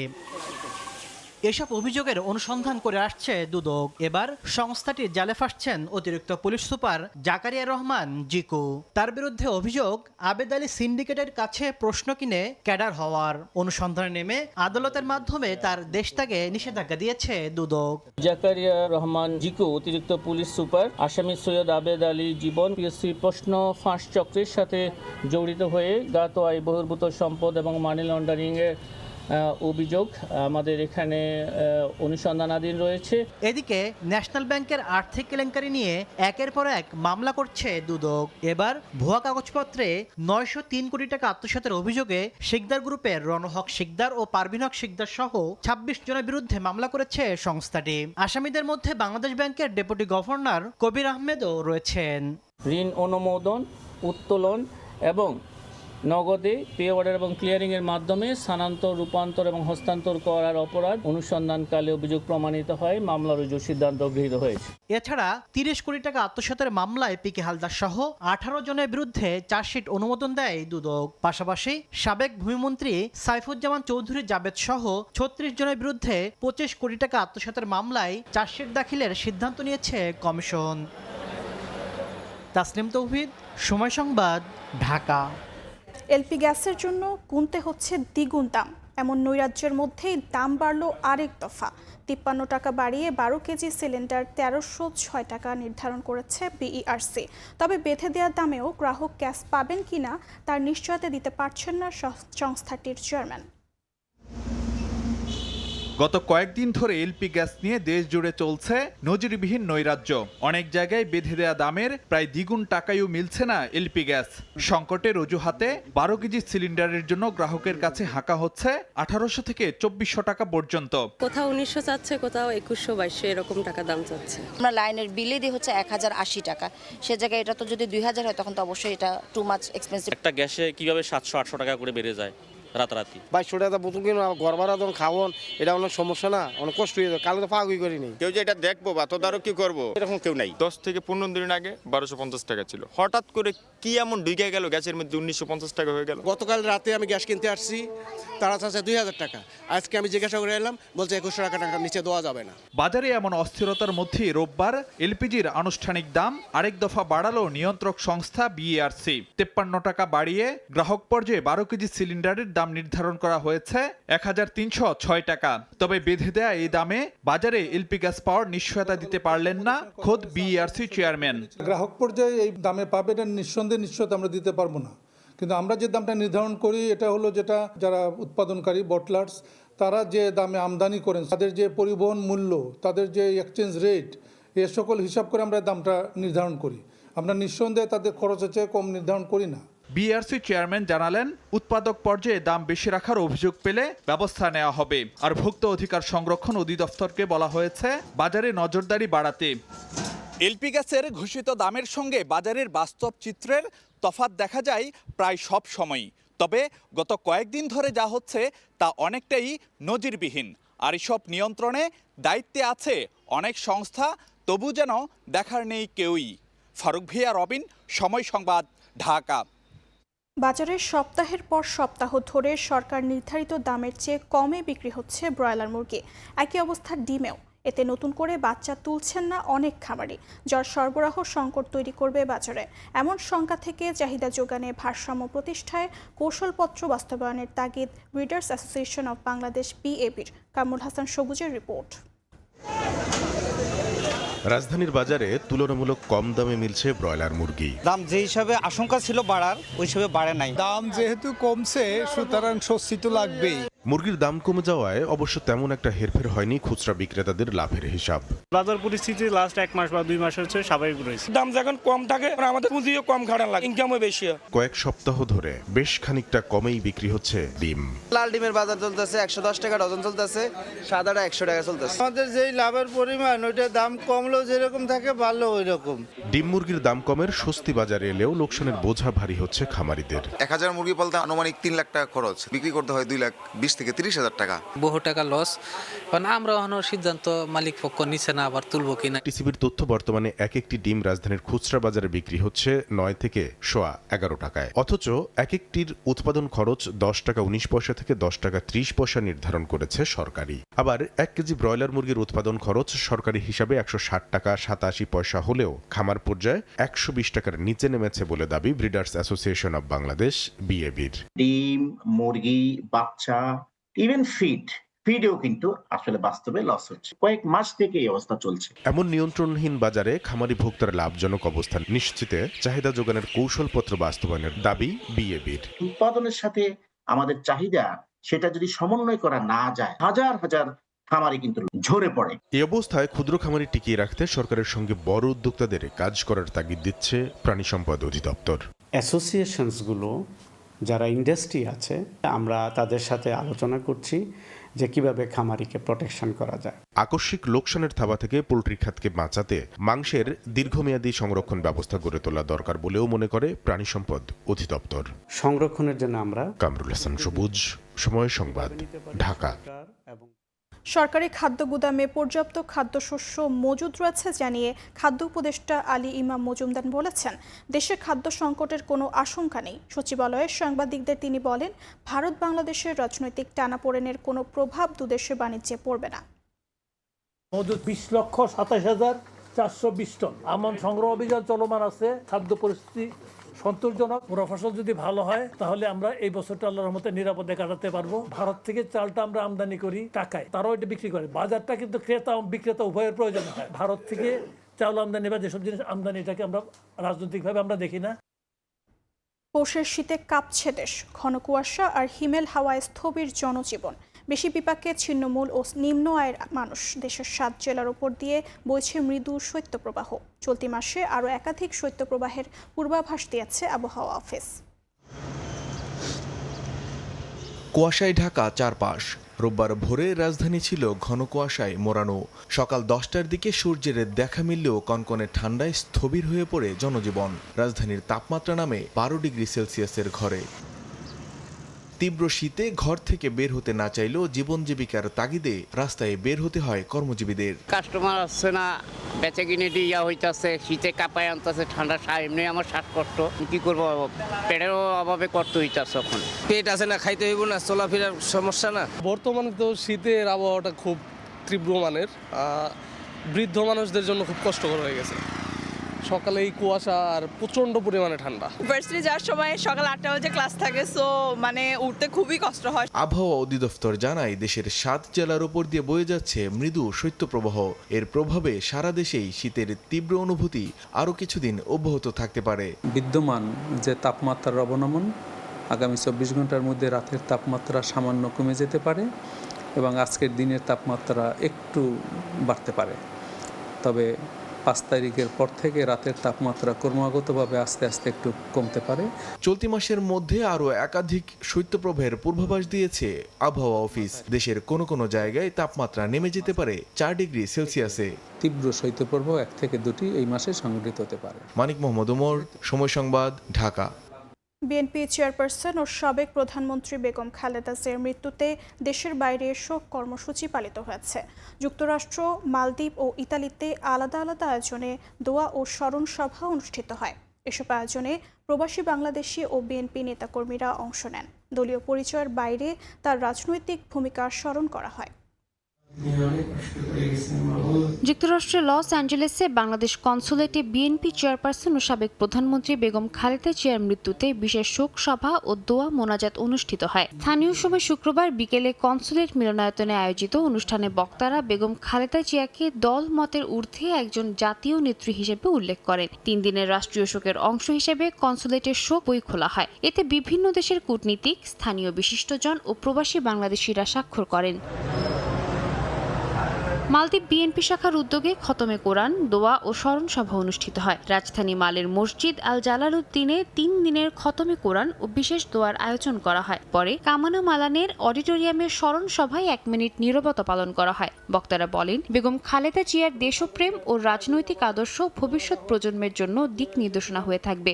এসব অভিযোগের অনুসন্ধান করে আসছে দুদক। এবার সংস্থাটির জালে ফাঁসছেন অতিরিক্ত পুলিশ সুপার জাকারিয়া রহমান জিকু। তার বিরুদ্ধে অভিযোগ আবেদ আলী সিন্ডিকেটের কাছে প্রশ্ন কিনে ক্যাডার হওয়ার। অনুসন্ধানে নেমে আদালতের মাধ্যমে তার দেশত্যাগে নিষেধাজ্ঞা দিয়েছে দুদক। জাকারিয়া রহমান জিকু অতিরিক্ত পুলিশ সুপার আসামি সৈয়দ আবেদ আলী জীবন পিএসসি প্রশ্ন ফাঁস চক্রের সাথে জড়িত হয়ে জ্ঞাত আয় বহির্ভূত সম্পদ এবং মানি লন্ডারিং এর অভিযোগ আমাদের এখানে অনুসন্ধানাধীন রয়েছে। এদিকে ন্যাশনাল ব্যাংকের আর্থিক কেলেঙ্কারি নিয়ে একের পর এক মামলা করছে দুদক। এবার ভুয়া কাগজপত্রে 903 কোটি টাকা আত্মসাতের অভিযোগে শিকদার গ্রুপের রণহক শিকদার ও পারভিন হক শিকদার সহ 26 জনের বিরুদ্ধে মামলা করেছে সংস্থাটি। আসামিদের মধ্যে বাংলাদেশ ব্যাংকের ডেপুটি গভর্নর কবির আহমেদও রয়েছেন। ঋণ অনুমোদন, উত্তোলন এবং নগদে পে অর্ডার এবং ক্লিয়ারিংয়ের মাধ্যমে স্থানান্তর, রূপান্তর এবং হস্তান্তর করার অপরাধ অনুসন্ধানকালে অভিযোগ প্রমাণিত হয়, মামলা রুজুর সিদ্ধান্ত গৃহীত হয়েছে। এছাড়া 30 কোটি টাকা আত্মসাতের মামলায় পিকে হালদার সহ 18 জনের বিরুদ্ধে চার্জশিট অনুমোদন দেয় দুদক। পাশাপাশি সাবেক ভূমিমন্ত্রী সাইফুজ্জামান চৌধুরী জাবেদ সহ 36 জনের বিরুদ্ধে 25 কোটি টাকা আত্মসাতের মামলায় চার্জশিট দাখিলের সিদ্ধান্ত নিয়েছে কমিশন। তাসনিম তৌহিদ, সময় সংবাদ, ঢাকা। এলপি গ্যাসের জন্য গুনতে হচ্ছে দ্বিগুণ দাম। এমন নৈরাজ্যের মধ্যেই দাম বাড়ল আরেক দফা। 53 টাকা বাড়িয়ে 12 কেজি সিলিন্ডার 1306 টাকা নির্ধারণ করেছে বিইআরসি। তবে বেঁধে দেওয়ার দামেও গ্রাহক গ্যাস পাবেন কিনা তার নিশ্চয়তা দিতে পারছেন না সংস্থাটির চেয়ারম্যান। গত কয়েকদিন ধরে এলপি গ্যাস নিয়ে দেশ জুড়ে চলছে নজিরবিহীন নৈরাজ্য। অনেক জায়গায় বেঁধে দেয়া দামের প্রায় দ্বিগুণ টাকায়ও মিলছে না এলপি গ্যাস। সংকটের অজুহাতে 12 কেজি সিলিন্ডারের জন্য গ্রাহকের কাছে হাঁকা হচ্ছে 1800 থেকে 2400 টাকা পর্যন্ত। কোথাও 1900 চাচ্ছে, কোথাও 2100-2200 এরকম টাকা দাম চাচ্ছে। আমরা লাইনের বিলে দিয়ে হচ্ছে 1080 টাকা, সে জায়গায় এটা তো যদি 2000 হয় তখন তো অবশ্যই এটা টু মাচ এক্সপেন্সিভ। একটা গ্যাসে কিভাবে 700-800 টাকা করে বেড়ে যায় রাতারাতি। 2200 টাকা বোতল কিনো, ঘর ভাড়া যখন খাওয়ান, এটা অনেক সমস্যা না, অনেক কষ্ট হয়ে যায়। কালকে তো পাগুই করিনি। কেউ যে এটা দেখবো বা তদারকি করবো এরকম কেউ নাই। 10 থেকে 15 দিন আগে 1250 টাকা ছিল, হঠাৎ করে কি এমন ঢুকে গেল গ্যাসের মধ্যে 1950 টাকা হয়ে গেল। গতকাল রাতে আমি গ্যাস কিনতে আসছি, তারা চাচ্ছে 2000 টাকা। আজকে আমি জিজ্ঞাসা করে এলাম, বলছে 2100 টাকা নিচে দেওয়া যাবে না। বাজারে এমন অস্থিরতার মধ্যে রোববার এলপিজির আনুষ্ঠানিক দাম আরেক দফা বাড়ালো নিয়ন্ত্রক সংস্থা বিইআরসি। 53 টাকা বাড়িয়ে গ্রাহক পর্যায়ে 12 কেজি সিলিন্ডারের দাম নির্ধারণ করা হয়েছে 1306 টাকা। তবে বেঁধে দেয়া এই দামে বাজারে এলপি গ্যাস পাওয়ার নিশ্চয়তা দিতে পারলেন না খোদ বিইআরসি চেয়ারম্যান। গ্রাহক পর্যায়ে এই দামে পাবে এটা নিশ্চয়তা আমরা দিতে পারবো না, কিন্তু আমরা যে দামটা নির্ধারণ করি এটা হলো যেটা যারা উৎপাদনকারী বটলার্স তারা যে দামে আমদানি করেন, তাদের যে পরিবহন মূল্য, তাদের যে এক্সচেঞ্জ রেট, এ সকল হিসাব করে আমরা দামটা নির্ধারণ করি। আমরা নিঃসন্দেহে তাদের খরচের চেয়ে কম নির্ধারণ করি না। বিইআরসি চেয়ারম্যান জানালেন, উৎপাদক পর্যায়ে দাম বেশি রাখার অভিযোগ পেলে ব্যবস্থা নেওয়া হবে। আর ভোক্তা অধিকার সংরক্ষণ অধিদপ্তরকে বলা হয়েছে বাজারে নজরদারি বাড়াতে। এলপি গ্যাসের ঘোষিত দামের সঙ্গে বাজারের বাস্তব চিত্রের তফাৎ দেখা যায় প্রায় সব সময়ই। তবে গত কয়েকদিন ধরে যা হচ্ছে তা অনেকটাই নজিরবিহীন। আর এসব নিয়ন্ত্রণে দায়িত্বে আছে অনেক সংস্থা, তবু যেন দেখার নেই কেউই। ফারুক ভিয়া, রবিন, সময় সংবাদ, ঢাকা। বাজারে সপ্তাহের পর সপ্তাহ ধরে সরকার নির্ধারিত দামের চেয়ে কমে বিক্রি হচ্ছে ব্রয়লার মুরগি। একই অবস্থা ডিমেও। এতে নতুন করে বাচ্চা তুলছেন না অনেক খামারি, যার সরবরাহ সংকট তৈরি করবে বাজারে। এমন শঙ্কা থেকে চাহিদা যোগানে ভারসাম্য প্রতিষ্ঠায় কৌশলপত্র বাস্তবায়নের তাগিদ ব্রিডার্স অ্যাসোসিয়েশন অব বাংলাদেশ বিএবির। কামরুল হাসান সবুজের রিপোর্ট। রাজধানীর বাজারে তুলনামূলক কম দামে মিলছে ব্রয়লার মুরগি। দাম যে হিসাবে আশঙ্কা ছিল বাড়ার, ওই হিসাবে বাড়ে নাই। দাম যেহেতু কমছে সুতরাং স্বস্তি তো লাগবেই। মুরগির দাম কমে যাওয়ায় অবশ্য তেমন একটা হেরফের হয়নি খুচরা বিক্রেতাদের লাভের হিসাব। বাজার পরিস্থিতি লাস্ট 1 মাস বা 2 মাস হচ্ছে স্বাভাবিক রয়েছে। দাম যখন কম থাকে আমাদের পুঁজিও কম খাটান লাগে, ইনকামও বেশি। কয়েক সপ্তাহ ধরে বেশ খানিকটা কমেই বিক্রি হচ্ছে ডিম। লাল ডিমের বাজার চলতেছে 110 টাকা ডজন চলতেছে, সাদাটা 100 টাকা চলতেছে। আমাদের যেই লাভের পরিমাণ ওইটা দাম কমলেও যেরকম থাকে বাড়লেও ওই রকম। ডিম মুরগির দাম কমের স্বস্তি বাজারে এলেও লোকসানের বোঝা ভারী হচ্ছে খামারিদের। 1000 মুরগি পালতে আনুমানিক 3 লাখ টাকা খরচ, বিক্রি করতে হয় 2,20,000 থেকে 30,000 টাকা। বহু টাকা লস, কারণ আমরা এখনো সিদ্ধান্ত মালিক পক্ষ নিচ্ছে না, আবার তুলবো কিনা। টিসিবির তথ্য বর্তমানে এক একটি ডিম রাজধানীর খুচরা বাজারে বিক্রি হচ্ছে 9 থেকে 11.25 টাকায়, অথচ এক একটির উৎপাদন খরচ 10 টাকা 19 পয়সা থেকে 10 টাকা 30 পয়সা নির্ধারণ করেছে সরকারি। আবার 1 কেজি ব্রয়লার মুরগির উৎপাদন খরচ সরকারি হিসাবে 160 টাকা 87 পয়সা হলেও খামার পর্যায়ে 120 টাকার নিচে নেমেছে বলে দাবি ব্রিডার্স অ্যাসোসিয়েশন অব বাংলাদেশ বিএবির। ডিম, মুরগি, বাচ্চা, ইভেন ফিডেও কিন্তু আসলে বাস্তবে লস হচ্ছে। কয়েক মাস থেকে এই অবস্থা চলছে। এমন নিয়ন্ত্রণহীন বাজারে খামারি ভোক্তার লাভজনক অবস্থান নিশ্চিতে চাহিদা যোগানের কৌশলপত্র বাস্তবায়নের দাবি বিএবির। উৎপাদনের সাথে আমাদের চাহিদা সেটা যদি সমন্বয় করা না যায়, হাজার হাজার খামারি কিন্তু ঝরে পড়ে। এই অবস্থায় ক্ষুদ্র খামারি টিকিয়ে রাখতে সরকারের সঙ্গে বড় উদ্যোক্তাদের কাজ করার তাগিদ দিচ্ছে প্রাণী সম্পদ অধিদপ্তর। অ্যাসোসিয়েশনসগুলো যারা ইন্ডাস্ট্রি আছে, আমরা তাদের সাথে আলোচনা করছি যে কিভাবে খামারিকে প্রোটেকশন করা যায়। আকস্মিক লোকসানের থাবা থেকে পোল্ট্রি খাতকে বাঁচাতে মাংসের দীর্ঘমেয়াদী সংরক্ষণ ব্যবস্থা গড়ে তোলা দরকার বলেও মনে করে প্রাণী সম্পদ অধিদপ্তর। সংরক্ষণের জন্য আমরা কামরুল হাসান সবুজ, সময় সংবাদ, ঢাকা। সরকারি খাদ্য গুদামে পর্যাপ্ত খাদ্যশস্য মজুদ রয়েছে জানিয়ে খাদ্য উপদেষ্টা আলী ইমাম মজুমদার বলেছেন, দেশে খাদ্য সংকটের কোনো আশঙ্কা নেই। সচিবালয়ে সাংবাদিকদের তিনি বলেন, ভারত বাংলাদেশের রাজনৈতিক টানাপোড়েনের কোনো প্রভাব দুদেশের বাণিজ্যে পড়বে না। মজুদ 20,27,420 টন। আমন সংগ্রহ অভিযান চলমান আছে। খাদ্য পরিস্থিতি সন্তোষজনক। পুরো ফসল যদি ভালো হয় তাহলে আমরা এই বছরটা আল্লাহর রহমতে নিরাপদে কাটাতে পারবো। ভারত থেকে চালটা আমরা আমদানি করি টাকায়, তারাও এটা বিক্রি করে। বাজারটা কিন্তু ক্রেতা ও বিক্রেতা উভয়ের প্রয়োজন হয়। ভারত থেকে চাল আমদানি বা যেসব জিনিস আমদানি, এটাকে আমরা রাজনৈতিকভাবে আমরা দেখি না। পৌষের শীতে কাঁপছে দেশ। ঘন কুয়াশা আর হিমেল হাওয়ায় স্থবির জনজীবন। বেশি বিপাকে ছিন্নমূল ও নিম্ন আয়ের মানুষ। দেশের 7 জেলার ওপর দিয়ে বইছে মৃদু শৈত্যপ্রবাহ। চলতি মাসে আরও একাধিক শৈত্যপ্রবাহের পূর্বাভাস দিয়েছে আবহাওয়া অফিস। কুয়াশায় ঢাকা চারপাশ। রোববার ভোরে রাজধানী ছিল ঘন কুয়াশায় মোড়ানো। সকাল 10টার দিকে সূর্যের দেখা মিললেও কনকনে ঠান্ডায় স্থবির হয়ে পড়ে জনজীবন। রাজধানীর তাপমাত্রা নামে 12 ডিগ্রি সেলসিয়াসের ঘরে। তীব্র শীতে ঘর থেকে বের হতে না চাইলেও জীবন জীবিকার তাগিদে রাস্তায় বের হতে হয় কর্মজীবীদের। কাস্টমার আসছে না, বেচে কিনে ইয়া হইতাছে, শীতে কাঁপায় আনতেছে, ঠান্ডা এমনি আমার শ্বাসকষ্ট, কি করবো, পেটেরও অভাবে করতে হইতাছে। এখন পেট আছে না, খাইতে হইব না, চলাফেরার সমস্যা না। বর্তমানে তো শীতের আবহাওয়াটা খুব তীব্র মানের, বৃদ্ধ মানুষদের জন্য খুব কষ্টকর হয়ে গেছে। সকালে এই কুয়াশা আর প্রচন্ড পরিমাণে ঠান্ডা। ভার্সিটি যাওয়ার সময় সকাল 8টা বাজে ক্লাস থাকে, সো মানে উঠতে খুবই কষ্ট হয়। আবহাওয়া অধিদপ্তর জানায়, দেশের 7 জেলার উপর দিয়ে বয়ে যাচ্ছে মৃদু শৈত্যপ্রবাহ। এর প্রভাবে সারা দেশেই শীতের তীব্র অনুভূতি আরও কিছুদিন অব্যাহত থাকতে পারে। বিদ্যমান যে তাপমাত্রার অবনমন, আগামী 24 ঘন্টার মধ্যে রাতের তাপমাত্রা সামান্য কমে যেতে পারে এবং আজকের দিনের তাপমাত্রা একটু বাড়তে পারে। তবে 5 তারিখের পর থেকে রাতের তাপমাত্রা ক্রমাগতভাবে আস্তে আস্তে একটু কমতে পারে। চলতি মাসের মধ্যে আরও একাধিক শৈত্যপ্রবাহের পূর্বাভাস দিয়েছে আবহাওয়া অফিস। দেশের কোনো কোনো জায়গায় তাপমাত্রা নেমে যেতে পারে 4 ডিগ্রি সেলসিয়াসে। তীব্র শৈত্যপ্রবাহ 1 থেকে 2টি এই মাসে সংঘটিত হতে পারে। মানিক মোহাম্মদ ওমর, সময় সংবাদ, ঢাকা। বিএনপি চেয়ারপারসন ও সাবেক প্রধানমন্ত্রী বেগম খালেদা জিয়ার মৃত্যুতে দেশের বাইরে শোক কর্মসূচি পালিত হয়েছে। যুক্তরাষ্ট্র, মালদ্বীপ ও ইতালিতে আলাদা আলাদা আয়োজনে দোয়া ও স্মরণ সভা অনুষ্ঠিত হয়। এসব আয়োজনে প্রবাসী বাংলাদেশি ও বিএনপি নেতাকর্মীরা অংশ নেন। দলীয় পরিচয়ের বাইরে তার রাজনৈতিক ভূমিকা স্মরণ করা হয়। যুক্তরাষ্ট্রের লস অ্যাঞ্জেলেসে বাংলাদেশ কনসুলেটে বিএনপি চেয়ারপারসন ও সাবেক প্রধানমন্ত্রী বেগম খালেদা জিয়ার মৃত্যুতে বিশেষ শোক সভা ও দোয়া মোনাজাত অনুষ্ঠিত হয়। স্থানীয় সময় শুক্রবার বিকেলে কনসুলেট মিলনায়তনে আয়োজিত অনুষ্ঠানে বক্তারা বেগম খালেদা জিয়াকে দল মতের ঊর্ধ্বে একজন জাতীয় নেত্রী হিসেবে উল্লেখ করেন। 3 দিনের রাষ্ট্রীয় শোকের অংশ হিসেবে কনসুলেটের শোক বই খোলা হয়। এতে বিভিন্ন দেশের কূটনীতিক, স্থানীয় বিশিষ্টজন ও প্রবাসী বাংলাদেশিরা স্বাক্ষর করেন। মালদ্বীপ বিএনপি শাখার উদ্যোগে খতমে কোরআন, দোয়া ও স্মরণ সভা অনুষ্ঠিত হয়। রাজধানী মালের মসজিদ আল জালালউদ্দিনে 3 দিনের খতমে কোরআন ও বিশেষ দোয়ার আয়োজন করা হয়। পরে কামানা মালানের অডিটোরিয়ামে স্মরণ সভায় 1 মিনিট নীরবতা পালন করা হয়। বক্তারা বলেন, বেগম খালেদা জিয়ার দেশপ্রেম ও রাজনৈতিক আদর্শ ভবিষ্যৎ প্রজন্মের জন্য দিক নির্দেশনা হয়ে থাকবে।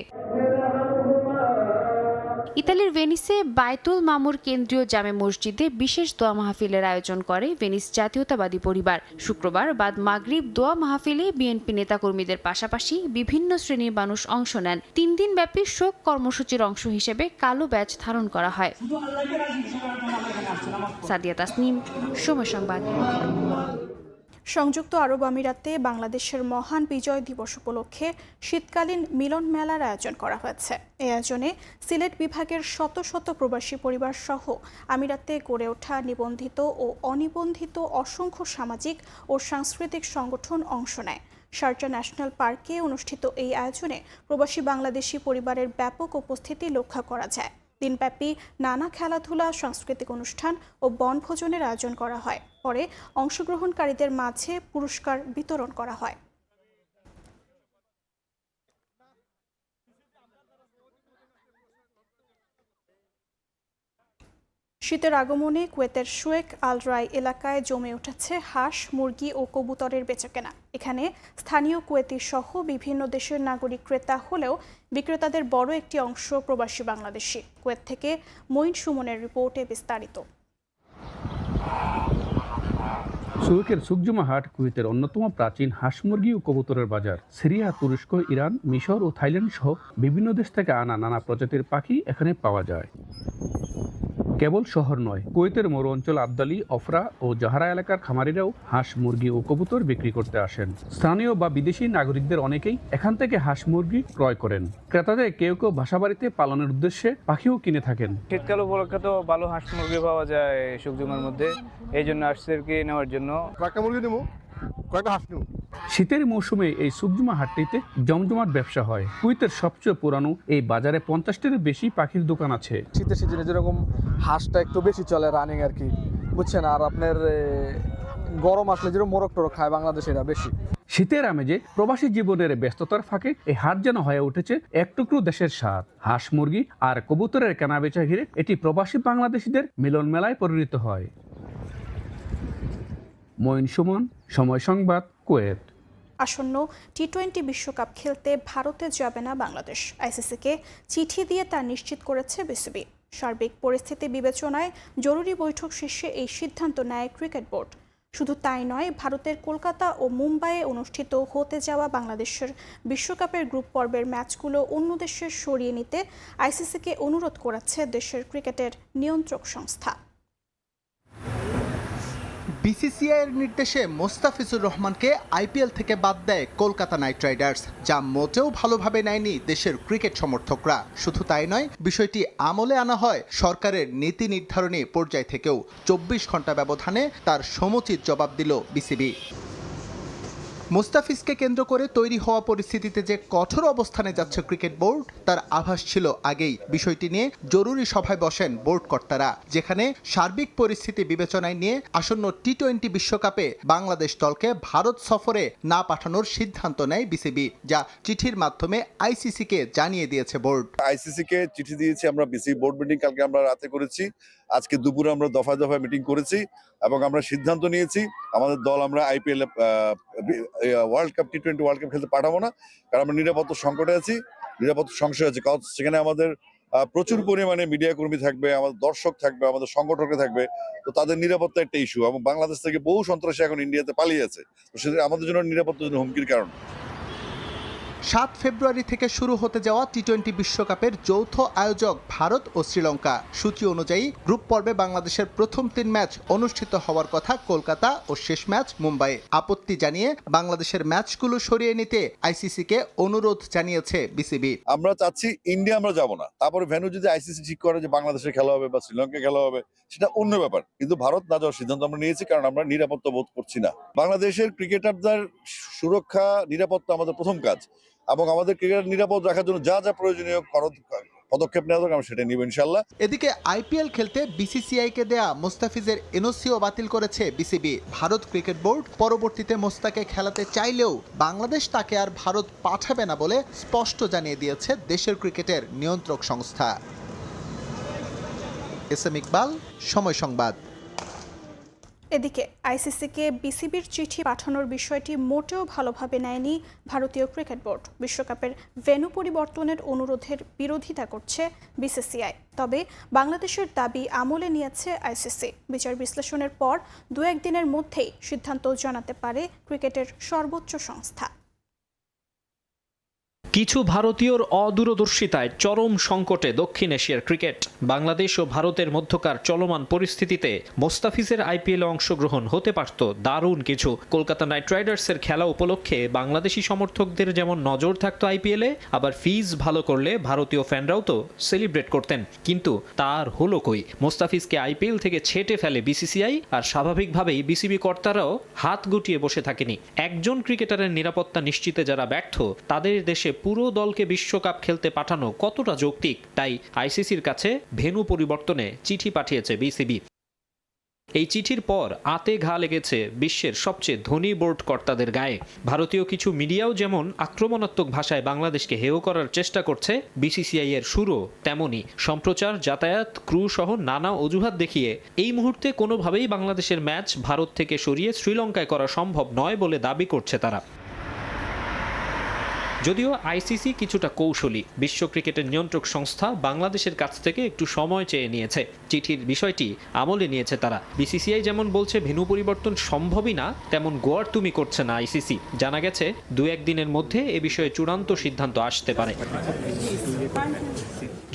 ইতালির ভেনিসে বায়তুল মামুর কেন্দ্রীয় জামে মসজিদে বিশেষ দোয়া মাহফিলের আয়োজন করে ভেনিস জাতীয়তাবাদী পরিবার। শুক্রবার বাদ মাগরিব দোয়া মাহফিলে বিএনপি নেতাকর্মীদের পাশাপাশি বিভিন্ন শ্রেণীর মানুষ অংশ নেন। 3 দিনব্যাপী শোক কর্মসূচির অংশ হিসেবে কালো ব্যাজ ধারণ করা হয়। সাদিয়া তাসনিম, সময় সংবাদ। সংযুক্ত আরব আমিরাতে বাংলাদেশের মহান বিজয় দিবস উপলক্ষে শীতকালীন মিলন মেলার আয়োজন করা হয়েছে। এই আয়োজনে সিলেট বিভাগের শত শত প্রবাসী পরিবার সহ আমিরাতে গড়ে ওঠা নিবন্ধিত ও অনিবন্ধিত অসংখ্য সামাজিক ও সাংস্কৃতিক সংগঠন অংশ নেয়। শারজাহ ন্যাশনাল পার্কে অনুষ্ঠিত এই আয়োজনে প্রবাসী বাংলাদেশি পরিবারের ব্যাপক উপস্থিতি লক্ষ্য করা যায়। দিনব্যাপী নানা খেলাধুলা, সাংস্কৃতিক অনুষ্ঠান ও বনভোজনের আয়োজন করা হয়। পরে অংশগ্রহণকারীদের মাঝে পুরস্কার বিতরণ করা হয়। শীতের আগমনে কুয়েতের শুয়েক আল রাই এলাকায় জমে উঠেছে হাঁস, মুরগি ও কবুতরের বেচাকেনা। এখানে স্থানীয় কুয়েতি সহ বিভিন্ন দেশের নাগরিক ক্রেতা হলেও বিক্রেতাদের বড় একটি অংশ প্রবাসী বাংলাদেশি। কুয়েত থেকে মঈন সুমনের রিপোর্টে বিস্তারিত। শুয়েকের সুকজুমা হাট কুয়েতের অন্যতম প্রাচীন হাঁস, মুরগি ও কবুতরের বাজার। সিরিয়া, তুরস্ক, ইরান, মিশর ও থাইল্যান্ড সহ বিভিন্ন দেশ থেকে আনা নানা প্রজাতির পাখি এখানে পাওয়া যায়। কেবল শহর নয়, কুয়েতের মরু অঞ্চল আবদালি, অফরা ও জাহারা এলাকার খামারিরাও হাঁস, মুরগি ও কবুতর বিক্রি করতে আসেন। স্থানীয় বা বিদেশি নাগরিকদের অনেকেই এখান থেকে হাঁস, মুরগি ক্রয় করেন। ক্রেতাদের কেউ কেউ বাসাবাড়িতে পালনের উদ্দেশ্যে পাখিও কিনে থাকেন। শীতকাল উপলক্ষে তো ভালো হাঁস মুরগি পাওয়া যায় সুকজুমার মধ্যে, এই জন্য আসছে আর কি নেওয়ার জন্য। কয়েকটা মুরগি নেবো, কয়েকটা হাঁস নেবো। শীতের মৌসুমে এই সুকজুমা হাটটিতে জমজমাট ব্যবসা হয়। কুয়েতের সবচেয়ে পুরানো এই বাজারে 50টারও বেশি পাখির দোকান আছে। শীতের সিজনে যেরকম হাঁসটা একটু বেশি চলে, রানিং আর কি, বুঝছেন। আর আপনার গরম আসলে যেরকম মোরগ টোরগ খায় বাংলাদেশিরা বেশি। শীতের আমেজে প্রবাসী জীবনের ব্যস্ততার ফাঁকে এই হাট যেন হয়ে উঠেছে এক টুকরো দেশের স্বাদ। হাঁস, মুরগি আর কবুতরের কেনাবেচা ঘিরে এটি প্রবাসী বাংলাদেশিদের মিলন মেলায় পরিণত হয়। মঈন সুমন, সময় সংবাদ, কুয়েত। আসন্ন টি-20 বিশ্বকাপ খেলতে ভারতে যাবে না বাংলাদেশ। আইসিসিকে চিঠি দিয়ে তা নিশ্চিত করেছে বিসিবি। সার্বিক পরিস্থিতি বিবেচনায় জরুরি বৈঠক শেষে এই সিদ্ধান্ত নেয় ক্রিকেট বোর্ড। শুধু তাই নয়, ভারতের কলকাতা ও মুম্বাইয়ে অনুষ্ঠিত হতে যাওয়া বাংলাদেশের বিশ্বকাপের গ্রুপ পর্বের ম্যাচগুলো অন্য দেশে সরিয়ে নিতে আইসিসিকে অনুরোধ করেছে দেশের ক্রিকেটের নিয়ন্ত্রক সংস্থা। বিসিসিআইয়ের নির্দেশে মোস্তাফিজুর রহমানকে আইপিএল থেকে বাদ দেয় কলকাতা নাইট রাইডার্স, যা মোটেও ভালোভাবে নেয়নি দেশের ক্রিকেট সমর্থকরা। শুধু তাই নয়, বিষয়টি আমলে আনা হয় সরকারের নীতি নির্ধারণী পর্যায় থেকেও। 24 ঘন্টা ব্যবধানে তার সমুচিত জবাব দিল বিসিবি। মুস্তাফিজকে কেন্দ্র করে তৈরি হওয়া পরিস্থিতিতে যে কঠোর অবস্থানে যাচ্ছে ক্রিকেট বোর্ড, তার আভাস ছিল আগেই। বিষয়টি নিয়ে জরুরি সভায় বসেন বোর্ড কর্তারা, যেখানে সার্বিক পরিস্থিতি বিবেচনায় নিয়ে আসন্ন টি-20 বিশ্বকাপে বাংলাদেশ দলকে ভারত সফরে না পাঠানোর সিদ্ধান্ত নেয় বিসিবি, যা চিঠির মাধ্যমে আইসিসিকে জানিয়ে দিয়েছে বোর্ড। আইসিসিকে চিঠি দিয়েছি আমরা, বিসিবি বোর্ড মিটিং কালকে আমরা রাতে করেছি, আজকে দুপুরে আমরা দফায় দফায় মিটিং করেছি এবং আমরা সিদ্ধান্ত নিয়েছি আমাদের দল আমরা আইপিএল ওয়ার্ল্ড কাপ টি-20 ওয়ার্ল্ড কাপ খেলতে পাঠাবো না, কারণ আমরা নিরাপত্তা সংকটে আছি, নিরাপত্তা সংশয় আছে। কারণ সেখানে আমাদের প্রচুর পরিমাণে মিডিয়া কর্মী থাকবে, আমাদের দর্শক থাকবে, আমাদের সংগঠকরা থাকবে, তো তাদের নিরাপত্তা একটা ইস্যু। এবং বাংলাদেশ থেকে বহু সন্ত্রাসী এখন ইন্ডিয়াতে পালিয়ে আছে, তো সেটা আমাদের জন্য নিরাপত্তার জন্য হুমকির কারণ। 7 ফেব্রুয়ারি থেকে শুরু হতে যাওয়া টি-20 বিশ্বকাপের যৌথ আয়োজক ভারত ও শ্রীলঙ্কা। সূচি অনুযায়ী গ্রুপ পর্বে বাংলাদেশের প্রথম 3 ম্যাচ অনুষ্ঠিত হওয়ার কথা কলকাতা ও শেষ ম্যাচ মুম্বাইয়ে। আপত্তি জানিয়ে বাংলাদেশের ম্যাচগুলো সরিয়ে নিতে আইসিসিকে অনুরোধ জানিয়েছে বিসিবি। আমরা চাচ্ছি ইন্ডিয়া আমরা যাব না, তারপরে ভেন্যু যদি আইসিসি ঠিক করে যে বাংলাদেশে খেলা হবে বা শ্রীলঙ্কায় খেলা হবে, সেটা অন্য ব্যাপার, কিন্তু ভারত না যাওয়ার সিদ্ধান্ত আমরা নিয়েছি, কারণ আমরা নিরাপত্তা বোধ করছি না। বাংলাদেশের ক্রিকেটারদের সুরক্ষা নিরাপত্তা আমাদের প্রথম কাজ, এবং আমাদের ক্রিকেট নিরাপদ রাখার জন্য যা যা প্রয়োজনীয় পদক্ষেপ নেওয়া দরকার আমরা সেটা নিব ইনশাআল্লাহ। এদিকে আইপিএল খেলতে বিসিসিআইকে দেয়া মোস্তাফিজের এনওসিও বাতিল করেছে বিসিবি। ভারত ক্রিকেট বোর্ড পরবর্তীতে মোস্তাকে খেলাতে চাইলেও বাংলাদেশ তাকে আর ভারত পাঠাবে না বলে স্পষ্ট জানিয়ে দিয়েছে দেশের ক্রিকেটের নিয়ন্ত্রক সংস্থা। এস এম ইকবাল, সময় সংবাদ। এদিকে আইসিসিকে বিসিবির চিঠি পাঠানোর বিষয়টি মোটেও ভালোভাবে নেয়নি ভারতীয় ক্রিকেট বোর্ড। বিশ্বকাপের ভেন্যু পরিবর্তনের অনুরোধের বিরোধিতা করছে বিসিসিআই। তবে বাংলাদেশের দাবি আমলে নিয়েছে আইসিসি। বিচার বিশ্লেষণের পর 2-1 দিনের মধ্যেই সিদ্ধান্ত জানাতে পারে ক্রিকেটের সর্বোচ্চ সংস্থা। কিছু ভারতীয়র অদূরদর্শিতায় চরম সংকটে দক্ষিণ এশিয়ার ক্রিকেট। বাংলাদেশ ও ভারতের মধ্যকার চলমান পরিস্থিতিতে মোস্তাফিজের আইপিএলে অংশগ্রহণ হতে পারত দারুণ কিছু। কলকাতা নাইট রাইডার্সের খেলা উপলক্ষে বাংলাদেশি সমর্থকদের যেমন নজর থাকতো আইপিএলে, আবার ফিজ ভালো করলে ভারতীয় ফ্যানরাও তো সেলিব্রেট করতেন। কিন্তু তার হলো কই? মোস্তাফিজকে আইপিএল থেকে ছেটে ফেলে বিসিসিআই, আর স্বাভাবিকভাবেই বিসিবি কর্তারাও হাত গুটিয়ে বসে থাকেনি। একজন ক্রিকেটারের নিরাপত্তা নিশ্চিতে যারা ব্যর্থ, তাদের দেশে পুরো দলকে বিশ্বকাপ খেলতে পাঠানো কতটা যৌক্তিক? তাই আইসিসির কাছে ভেন্যু পরিবর্তনে চিঠি পাঠিয়েছে বিসিবি। এই চিঠির পর আতে ঘা লেগেছে বিশ্বের সবচেয়ে ধনী বোর্ড কর্তাদের গায়ে। ভারতীয় কিছু মিডিয়াও যেমন আক্রমণাত্মক ভাষায় বাংলাদেশকে হেয় করার চেষ্টা করছে, বিসিসিআই এর সুরও তেমনই। সম্প্রচার, যাতায়াত, ক্রু সহ নানা অজুহাত দেখিয়ে এই মুহূর্তে কোনোভাবেই বাংলাদেশের ম্যাচ ভারত থেকে সরিয়ে শ্রীলঙ্কায় করা সম্ভব নয় বলে দাবি করছে তারা। যদিও আইসিসি কিছুটা কৌশলী, বিশ্ব ক্রিকেটের নিয়ন্ত্রক সংস্থা বাংলাদেশের কাছ থেকে একটু সময় চেয়ে নিয়েছে। চিঠির বিষয়টি আমলে নিয়েছে তারা। বিসিসিআই যেমন বলছে ভেন্যু পরিবর্তন সম্ভবই না, তেমন গোয়ার তুমি করছে না আইসিসি। জানা গেছে 2-1 দিনের মধ্যে এ বিষয়ে চূড়ান্ত সিদ্ধান্ত আসতে পারে।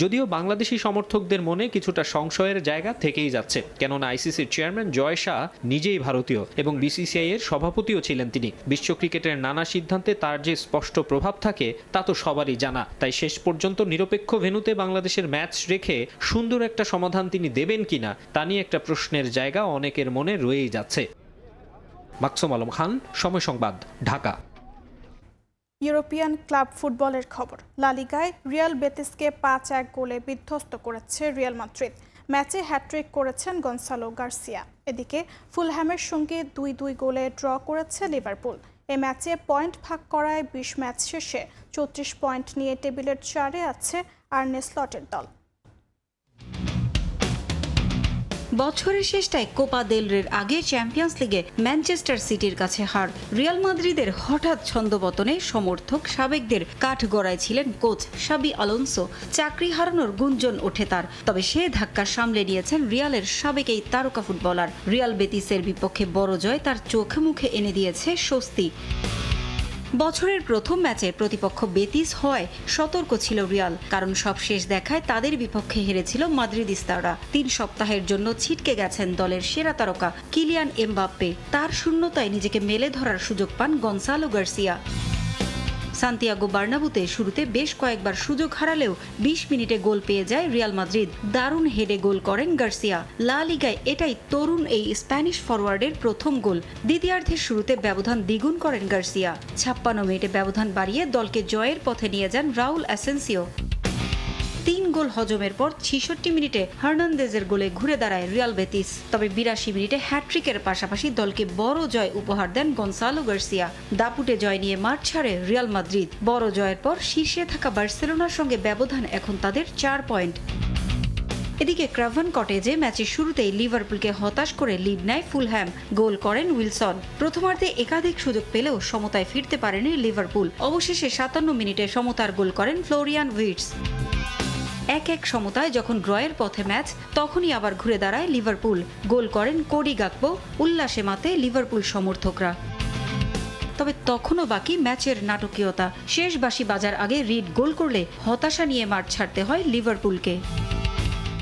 যদিও বাংলাদেশি সমর্থকদের মনে কিছুটা সংশয়ের জায়গা থেকেই যাচ্ছে, কেননা আইসিসির চেয়ারম্যান জয় শাহ নিজেই ভারতীয় এবং বিসিসিআই এর সভাপতিও ছিলেন তিনি। বিশ্ব ক্রিকেটের নানা সিদ্ধান্তে তার যে স্পষ্ট প্রভাব থাকে তা তো সবারই জানা। তাই শেষ পর্যন্ত নিরপেক্ষ ভেন্যুতে বাংলাদেশের ম্যাচ রেখে সুন্দর একটা সমাধান তিনি দেবেন কিনা তা নিয়ে একটা প্রশ্নের জায়গা অনেকের মনে রয়েই যাচ্ছে। মাকসুম আলম খান, সময় সংবাদ, ঢাকা। ইউরোপিয়ান ক্লাব ফুটবলের খবর। লা লিগায় রিয়াল বেতিসকে 5-1 গোলে বিধ্বস্ত করেছে রিয়াল মাদ্রিদ। ম্যাচে হ্যাট্রিক করেছেন গনসালো গার্সিয়া। এদিকে ফুলহ্যামের সঙ্গে 2-2 গোলে ড্র করেছে লিভারপুল। এই ম্যাচে পয়েন্ট ভাগ করায় 20 ম্যাচ শেষে 34 পয়েন্ট নিয়ে টেবিলের 4-এ আছে আর্নে স্লটের দল। বছরের শেষটায় কোপা দেল রের আগে চ্যাম্পিয়ন্স লিগে ম্যানচেস্টার সিটির কাছে হার। রিয়াল মাদ্রিদের হঠাৎ ছন্দপতনে সমর্থক সাবেকদের কাঠগড়ায় ছিলেন কোচ শাবি আলোনসো। চাকরি হারানোর গুঞ্জন ওঠে তার, তবে সে ধাক্কা সামলে নিয়েছেন রিয়ালের সাবেক এই তারকা ফুটবলার। রিয়াল বেতিসের বিপক্ষে বড় জয় তার চোখে মুখে এনে দিয়েছে স্বস্তি। বছরের প্রথম ম্যাচে প্রতিপক্ষ বেতিস হওয়ায় সতর্ক ছিল রিয়াল, কারণ সব শেষ দেখায় তাদের বিপক্ষে হেরেছিল মাদ্রিদিস্তারা। 3 সপ্তাহের জন্য ছিটকে গেছেন দলের সেরা তারকা কিলিয়ান এমবাপ্পে। তার শূন্যতায় নিজেকে মেলে ধরার সুযোগ পান গনসালো গার্সিয়া। সান্তিয়াগো বার্নাবুতে শুরুতে বেশ কয়েকবার সুযোগ হারালেও 20 মিনিটে গোল পেয়ে যায় রিয়াল মাদ্রিদ। দারুণ হেডে গোল করেন গার্সিয়া। লা লিগায় এটাই তরুণ এই স্প্যানিশ ফরওয়ার্ডের প্রথম গোল। দ্বিতীয়ার্ধের শুরুতে ব্যবধান দ্বিগুণ করেন গার্সিয়া। 56 মিনিটে ব্যবধান বাড়িয়ে দলকে জয়ের পথে নিয়ে যান রাউল অ্যাসেন্সিও। 3 গোল হজমের পর 66 মিনিটে হার্নান্দেজের গোলে ঘুরে দাঁড়ায় রিয়াল বেতিস। তবে 82 মিনিটে হ্যাট্রিকের পাশাপাশি দলকে বড় জয় উপহার দেন গনসালো গার্সিয়া। দাপুটে জয় নিয়ে মাঠ ছাড়ে রিয়াল মাদ্রিদ। বড় জয়ের পর শীর্ষে থাকা বার্সেলোনার সঙ্গে ব্যবধান এখন তাদের 4 পয়েন্ট। এদিকে ক্রাভেন কটেজে ম্যাচের শুরুতেই লিভারপুলকে হতাশ করে লিড নেয় ফুলহ্যাম। গোল করেন উইলসন। প্রথমার্ধে একাধিক সুযোগ পেলেও সমতায় ফিরতে পারেনি লিভারপুল। অবশেষে 57 মিনিটে সমতার গোল করেন ফ্লোরিয়ান উইটস। 1-1 সমতায় যখন ড্রয়ের পথে ম্যাচ, তখনই আবার ঘুরে দাঁড়ায় লিভারপুল। গোল করেন কোডি গাকপো। উল্লাসে মাতে লিভারপুল সমর্থকরা। তবে তখনও বাকি ম্যাচের নাটকীয়তা। শেষ বাঁশি বাজার আগে রিড গোল করলে হতাশা নিয়ে মাঠ ছাড়তে হয় লিভারপুলকে।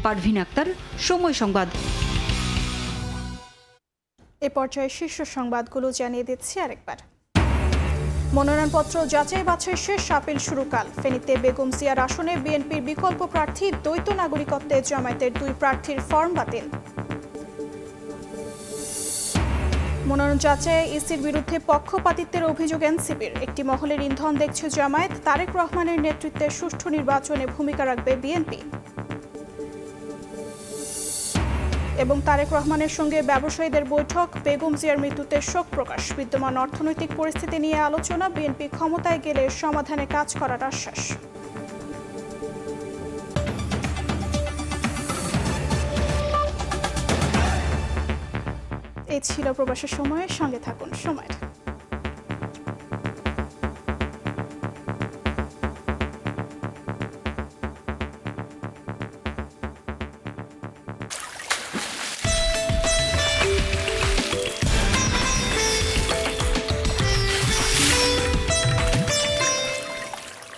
পারভিন আক্তার, সময় সংবাদ। এ পর্যায়ে শীর্ষ সংবাদগুলো জানিয়ে দিচ্ছি আরেকবার। মনোনয়নপত্র যাচাই বাছাই শেষ, আপিল শুরু কাল। ফেনীতে বেগম জিয়ার আসনে বিএনপির বিকল্প প্রার্থী দ্বৈত নাগরিকত্বে জামায়াতের 2 প্রার্থীর ফর্ম বাতিল। মনোনয়ন যাচাইয়ে ইসির বিরুদ্ধে পক্ষপাতিত্বের অভিযোগ এনসিপির। একটি মহলের ইন্ধন দেখছে জামায়াত। তারেক রহমানের নেতৃত্বে সুষ্ঠু নির্বাচনে ভূমিকা রাখবে বিএনপি। এবং তারেক রহমানের সঙ্গে ব্যবসায়ীদের বৈঠক। বেগম জিয়ার মৃত্যুতে শোক প্রকাশ। বিদ্যমান অর্থনৈতিক পরিস্থিতি নিয়ে আলোচনা। বিএনপি ক্ষমতায় গেলে সমাধানে কাজ করার আশ্বাস। এই ছিল প্রবাসের সময়ের সঙ্গে থাকুন সময়ের।